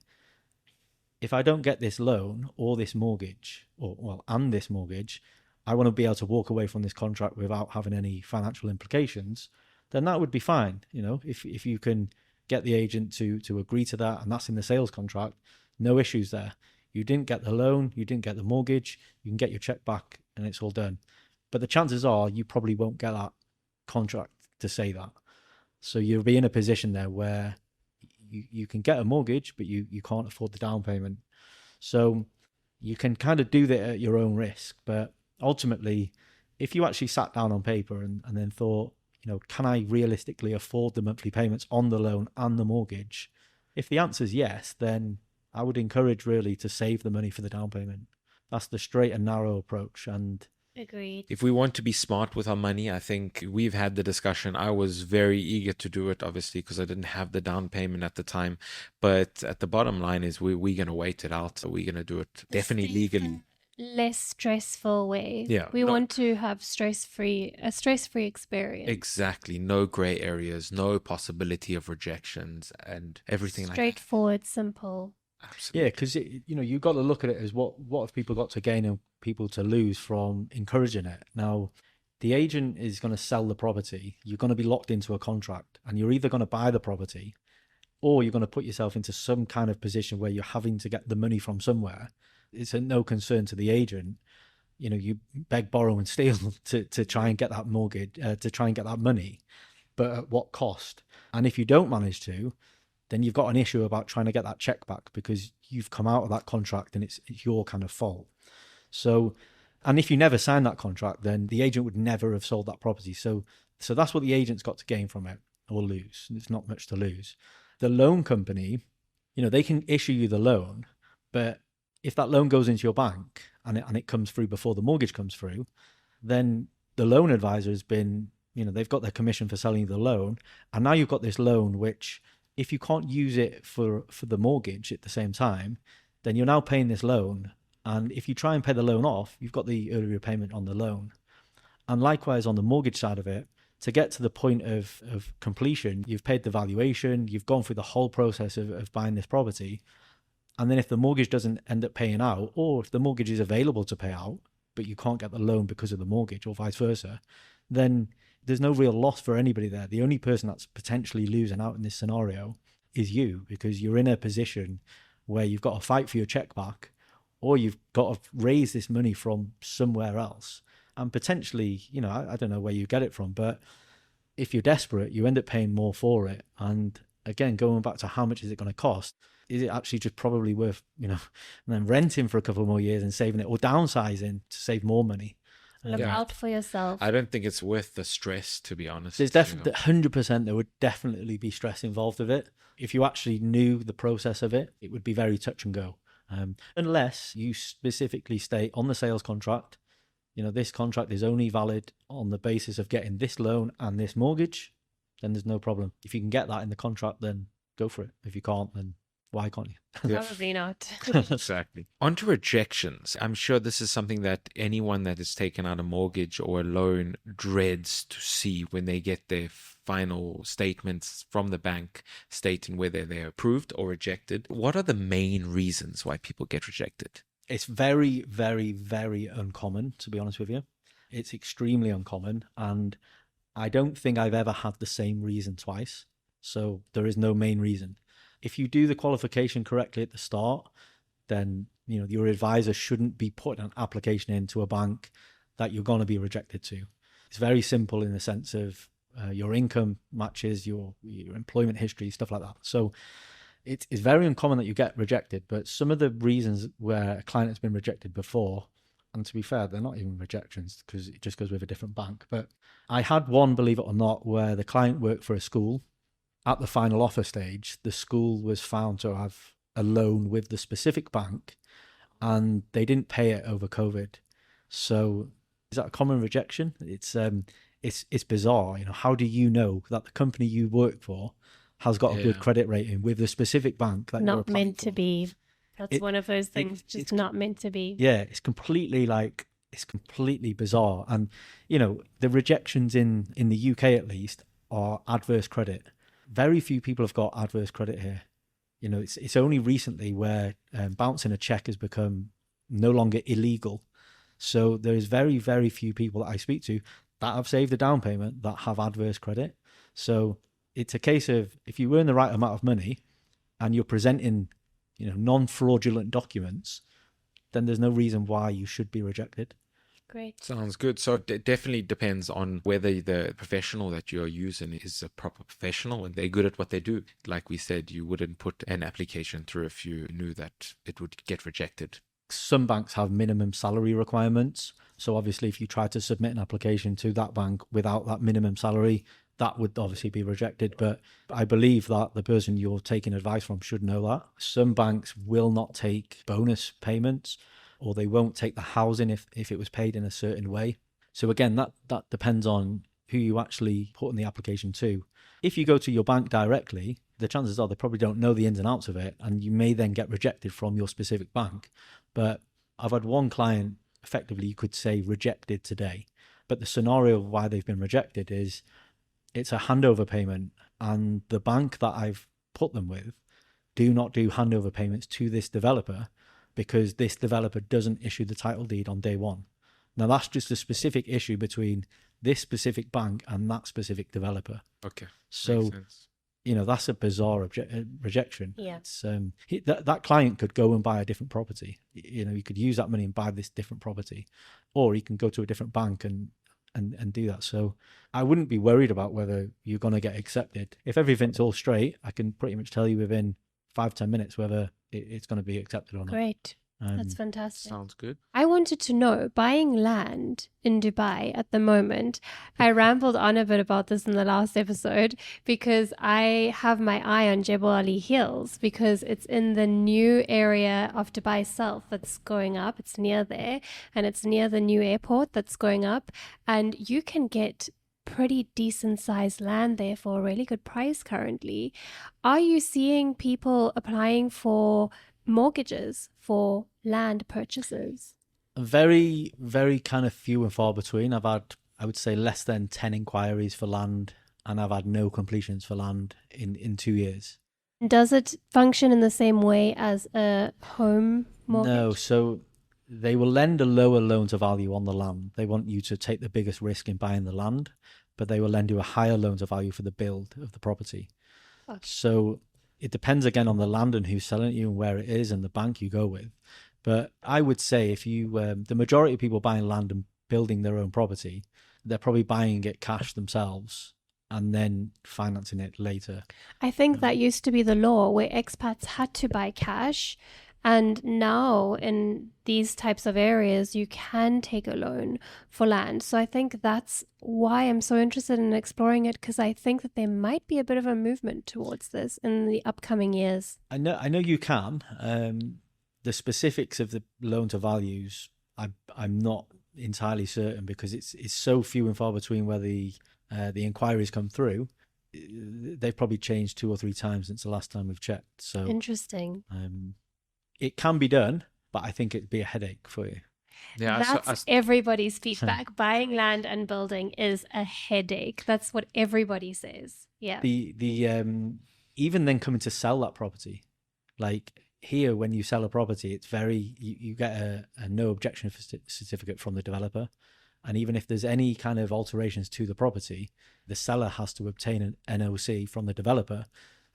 if I don't get this loan or this mortgage, and this mortgage, I want to be able to walk away from this contract without having any financial implications, then that would be fine. If you can get the agent to agree to that, and that's in the sales contract, no issues there. You didn't get the loan, you didn't get the mortgage, you can get your check back and it's all done. But the chances are you probably won't get that contract to say that. So you'll be in a position there where you can get a mortgage, but you can't afford the down payment. So you can kind of do that at your own risk. But ultimately, if you actually sat down on paper and then thought, can I realistically afford the monthly payments on the loan and the mortgage? If the answer is yes, then I would encourage really to save the money for the down payment. That's the straight and narrow approach. And Agreed. If we want to be smart with our money, I think we've had the discussion. I was very eager to do it, obviously, because I didn't have the down payment at the time. But at the bottom line is we're going to wait it out. So we're going to do it definitely legally. Less stressful way. Yeah, We want to have a stress-free experience. Exactly. No gray areas, no possibility of rejections, and everything like that. Straightforward, simple. Absolutely. yeah, because you've got to look at it as what have people got to gain and people to lose from encouraging it. Now, the agent is going to sell the property. You're going to be locked into a contract, and you're either going to buy the property, or you're going to put yourself into some kind of position where you're having to get the money from somewhere. It's a no concern to the agent. You beg, borrow, and steal to try and get that mortgage, to try and get that money, but at what cost? And if you don't manage to, then you've got an issue about trying to get that check back because you've come out of that contract and it's your kind of fault. So, and if you never signed that contract, then the agent would never have sold that property. So that's what the agent's got to gain from it, or lose. It's not much to lose. The loan company, they can issue you the loan, but if that loan goes into your bank and it comes through before the mortgage comes through, then the loan advisor has been, they've got their commission for selling you the loan. And now you've got this loan, which if you can't use it for the mortgage at the same time, then you're now paying this loan. And if you try and pay the loan off, you've got the early repayment on the loan. And likewise on the mortgage side of it, to get to the point of completion, you've paid the valuation, you've gone through the whole process of buying this property. And then if the mortgage doesn't end up paying out, or if the mortgage is available to pay out, but you can't get the loan because of the mortgage or vice versa, then there's no real loss for anybody there. The only person that's potentially losing out in this scenario is you, because you're in a position where you've got to fight for your check back, or you've got to raise this money from somewhere else. And potentially, I don't know where you get it from, but if you're desperate, you end up paying more for it. And again, going back to how much is it going to cost? Is it actually just probably worth, and then renting for a couple more years and saving it, or downsizing to save more money? Look Yeah. out for yourself. I don't think it's worth the stress, to be honest. There's definitely 100%. There would definitely be stress involved with it. If you actually knew the process of it, it would be very touch and go. Unless you specifically state on the sales contract, this contract is only valid on the basis of getting this loan and this mortgage, then there's no problem. If you can get that in the contract, then go for it. If you can't, then why can't you? Probably not. Exactly. On to rejections. I'm sure this is something that anyone that has taken out a mortgage or a loan dreads to see when they get their final statements from the bank stating whether they're approved or rejected. What are the main reasons why people get rejected? It's very, very, very uncommon, to be honest with you. It's extremely uncommon. And I don't think I've ever had the same reason twice. So there is no main reason. If you do the qualification correctly at the start, then your advisor shouldn't be putting an application into a bank that you're going to be rejected to. It's very simple in the sense of your income matches your employment history, stuff like that. So it's very uncommon that you get rejected. But some of the reasons where a client has been rejected before, and to be fair, they're not even rejections because it just goes with a different bank. But I had one, believe it or not, where the client worked for a school. At the final offer stage, the school was found to have a loan with the specific bank and they didn't pay it over COVID. So is that a common rejection? It's bizarre. How do you know that the company you work for has got a good credit rating with the specific bank that you're Not applying meant for? to be. That's one of those things, just not meant to be. Yeah, it's completely bizarre. And, the rejections in the UK at least are adverse credit. Very few people have got adverse credit here. It's only recently where bouncing a check has become no longer illegal. So there's very, very few people that I speak to that have saved a down payment that have adverse credit. So it's a case of if you earn the right amount of money and you're presenting, non-fraudulent documents, then there's no reason why you should be rejected. Great. Sounds good. So it definitely depends on whether the professional that you're using is a proper professional and they're good at what they do. Like we said, you wouldn't put an application through if you knew that it would get rejected. Some banks have minimum salary requirements. So obviously, if you try to submit an application to that bank without that minimum salary, that would obviously be rejected. But I believe that the person you're taking advice from should know that. Some banks will not take bonus payments, or they won't take the housing if it was paid in a certain way. So again, that depends on who you actually put in the application to. If you go to your bank directly, the chances are they probably don't know the ins and outs of it, and you may then get rejected from your specific bank. But I've had one client, effectively you could say rejected today, but the scenario of why they've been rejected is it's a handover payment, and the bank that I've put them with do not do handover payments to this developer because this developer doesn't issue the title deed on day one. Now, that's just a specific issue between this specific bank and that specific developer. Okay. So, that's a bizarre rejection. Yeah. It's, that client could go and buy a different property. You could use that money and buy this different property, or you can go to a different bank and do that. So I wouldn't be worried about whether you're going to get accepted. If everything's all straight, I can pretty much tell you within 5-10 minutes whether it's going to be accepted or not. Great. That's fantastic. Sounds good. I wanted to know, buying land in Dubai at the moment, I rambled on a bit about this in the last episode because I have my eye on Jebel Ali Hills because it's in the new area of Dubai South that's going up. It's near there and it's near the new airport that's going up, and you can get pretty decent sized land there for a really good price currently. Are you seeing people applying for mortgages for land purchases? Very, very kind of few and far between. I've had, I would say, less than 10 inquiries for land, and I've had no completions for land in 2 years. Does it function in the same way as a home mortgage? No, so they will lend a lower loan to value on the land. They want you to take the biggest risk in buying the land, but they will lend you a higher loan to value for the build of the property. Okay. So it depends again on the land and who's selling it you and where it is and the bank you go with. But I would say if you, the majority of people buying land and building their own property, they're probably buying it cash themselves and then financing it later. I think that used to be the law where expats had to buy cash. And now in these types of areas, you can take a loan for land. So I think that's why I'm so interested in exploring it, because I think that there might be a bit of a movement towards this in the upcoming years. I know you can. The specifics of the loan to values, I'm not entirely certain, because it's so few and far between where the inquiries come through. They've probably changed 2 or 3 times since the last time we've checked. So Interesting. It can be done, but I think it'd be a headache for you. Yeah, That's everybody's feedback. Buying land and building is a headache. That's what everybody says. Yeah. The even then coming to sell that property, like here, when you sell a property, it's you get a no objection certificate from the developer, and even if there's any kind of alterations to the property, the seller has to obtain an NOC from the developer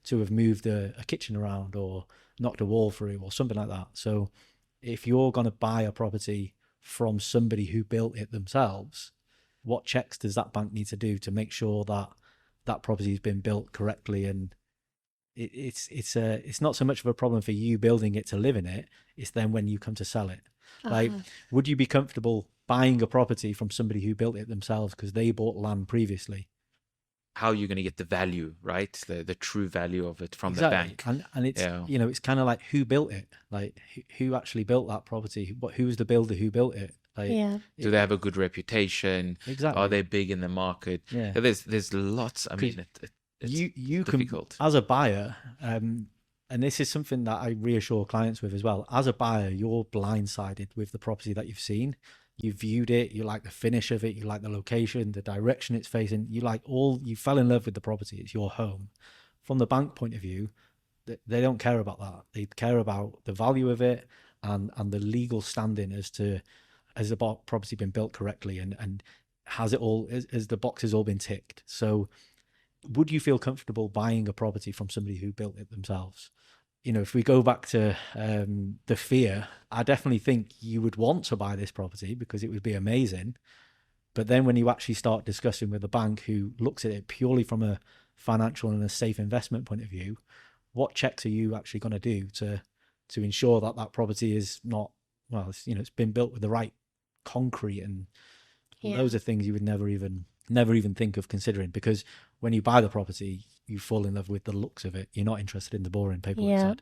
to have moved a kitchen around or knocked a wall through or something like that. So if you're going to buy a property from somebody who built it themselves, what checks does that bank need to do to make sure that that property has been built correctly? And it's not so much of a problem for you building it to live in it. It's then when you come to sell it. Like, would you be comfortable buying a property from somebody who built it themselves because they bought land previously? How you're going to get the value, right? The true value of it from the bank. And it's, it's kind of like, who built it? Like, who actually built that property? Who was the builder who built it? Like, do they have a good reputation? Exactly. Are they big in the market? Yeah. There's lots. I mean, it's you difficult. As a buyer, and this is something that I reassure clients with as well. As a buyer, you're blindsided with the property that you've seen. You viewed it, you like the finish of it, you like the location, the direction it's facing, you fell in love with the property, it's your home. From the bank point of view, they don't care about that. They care about the value of it and the legal standing as to, has the property been built correctly, and has the boxes all been ticked? So would you feel comfortable buying a property from somebody who built it themselves? If we go back to the fear, I definitely think you would want to buy this property because it would be amazing. But then when you actually start discussing with a bank who looks at it purely from a financial and a safe investment point of view, what checks are you actually going to do to ensure that property is not, it's been built with the right concrete and loads of things you would never even think of considering, because when you buy the property, you fall in love with the looks of it. You're not interested in the boring paperwork side.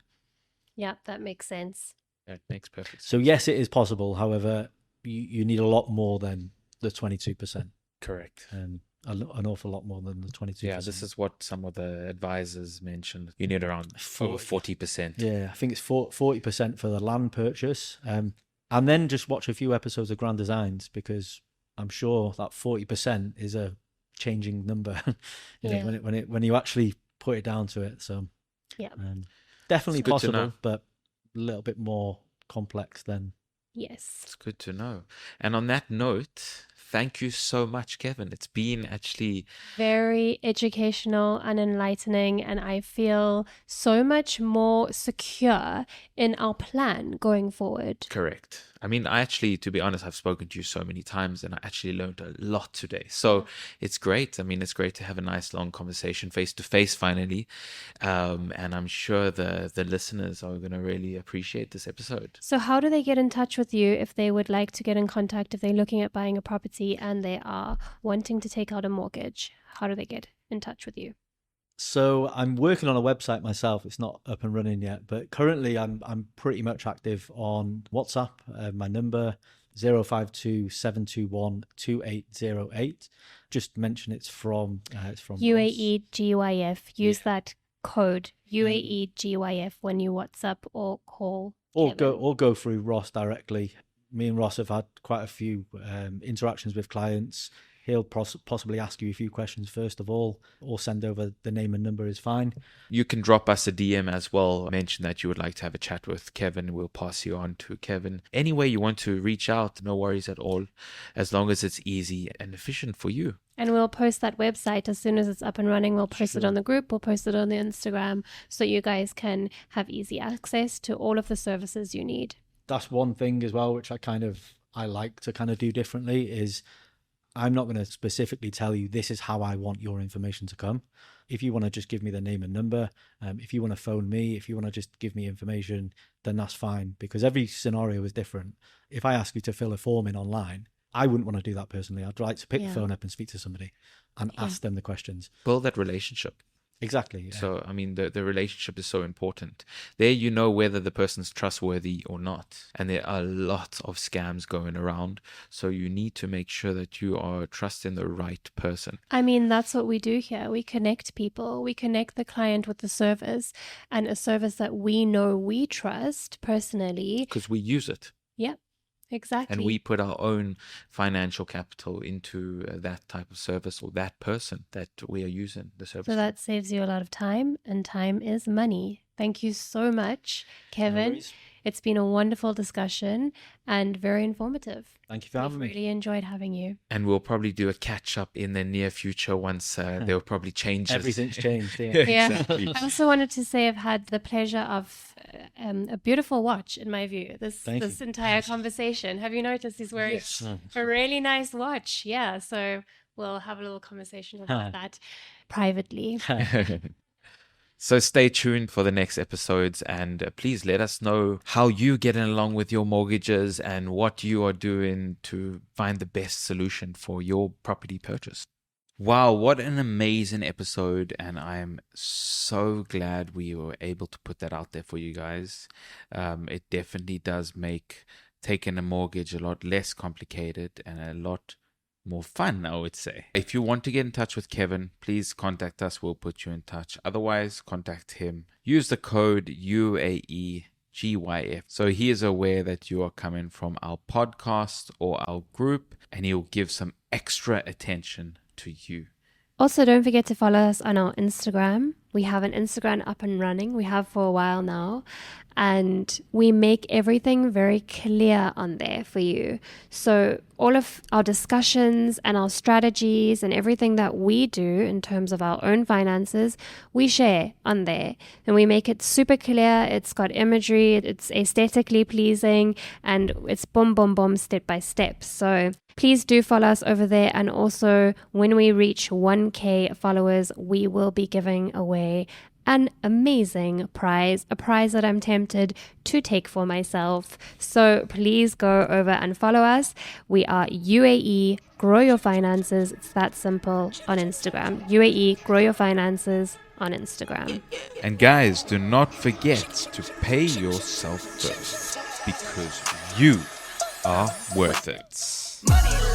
Yeah, that makes sense. That makes perfect sense. So yes, it is possible. However, you need a lot more than the 22%. Correct. And an awful lot more than the 22%. Yeah, this is what some of the advisors mentioned. You need around over 40%. Yeah, I think it's 40% for the land purchase. And then just watch a few episodes of Grand Designs, because I'm sure that 40% is a changing number when you actually put it down to it. So definitely possible, but a little bit more complex than. Yes, it's good to know. And on that note, thank you so much, Kevin. It's been actually very educational and enlightening, and I feel so much more secure in our plan going forward. Correct. I mean, to be honest, I've spoken to you so many times and I actually learned a lot today. So it's great. I mean, it's great to have a nice long conversation face to face finally. And I'm sure the listeners are going to really appreciate this episode. So how do they get in touch with you if they would like to get in contact, if they're looking at buying a property and they are wanting to take out a mortgage? How do they get in touch with you? So I'm working on a website myself. It's not up and running yet, but currently I'm pretty much active on WhatsApp. My number 052-721-2808. Just mention it's from UAE GYF. Use that code UAE GYF when you WhatsApp or call. Or go through Ross directly. Me and Ross have had quite a few interactions with clients. He'll possibly ask you a few questions first of all, or send over the name and number is fine. You can drop us a DM as well. Mention that you would like to have a chat with Kevin. We'll pass you on to Kevin. Any way you want to reach out, no worries at all, as long as it's easy and efficient for you. And we'll post that website as soon as it's up and running. We'll post it on the group. We'll post it on the Instagram so you guys can have easy access to all of the services you need. That's one thing as well, which I I like to kind of do differently is I'm not going to specifically tell you this is how I want your information to come. If you want to just give me the name and number, if you want to phone me, if you want to just give me information, then that's fine, because every scenario is different. If I ask you to fill a form in online, I wouldn't want to do that personally. I'd like to pick the phone up and speak to somebody and ask them the questions. Build that relationship. Exactly. Yeah. So, I mean, the relationship is so important. There you know whether the person's trustworthy or not. And there are a lot of scams going around. So you need to make sure that you are trusting the right person. I mean, that's what we do here. We connect people. We connect the client with the service, and a service that we know we trust personally. Because we use it. Yep, exactly. And we put our own financial capital into that type of service or that person that we are using the service. So that saves you a lot of time, and time is money. Thank you so much, Kevin. No, it's been a wonderful discussion and very informative. Thank you for having me. Really enjoyed having you. And we'll probably do a catch up in the near future once they'll probably change. Everything's changed. Yeah. Yeah. Exactly. I also wanted to say I've had the pleasure of a beautiful watch, in my view, this entire conversation. Have you noticed he's wearing a really nice watch? Yeah. So we'll have a little conversation about that privately. So stay tuned for the next episodes, and please let us know how you're getting along with your mortgages and what you are doing to find the best solution for your property purchase. Wow, what an amazing episode, and I am so glad we were able to put that out there for you guys. It definitely does make taking a mortgage a lot less complicated and a lot more fun, I would say. If you want to get in touch with Kevin, please contact us. We'll put you in touch. Otherwise, contact him. Use the code UAEGYF so he is aware that you are coming from our podcast or our group, and he'll give some extra attention to you. Also, don't forget to follow us on our Instagram. We have an Instagram up and running. We have for a while now. And we make everything very clear on there for you. So all of our discussions and our strategies and everything that we do in terms of our own finances, we share on there. And we make it super clear. It's got imagery. It's aesthetically pleasing. And it's boom, boom, boom, step by step. So please do follow us over there. And also, when we reach 1K followers, we will be giving away an amazing prize, a prize that I'm tempted to take for myself. So please go over and follow us. We are UAE Grow Your Finances. It's that simple on Instagram. UAE Grow Your Finances on Instagram. And guys, do not forget to pay yourself first, because you are worth it. Money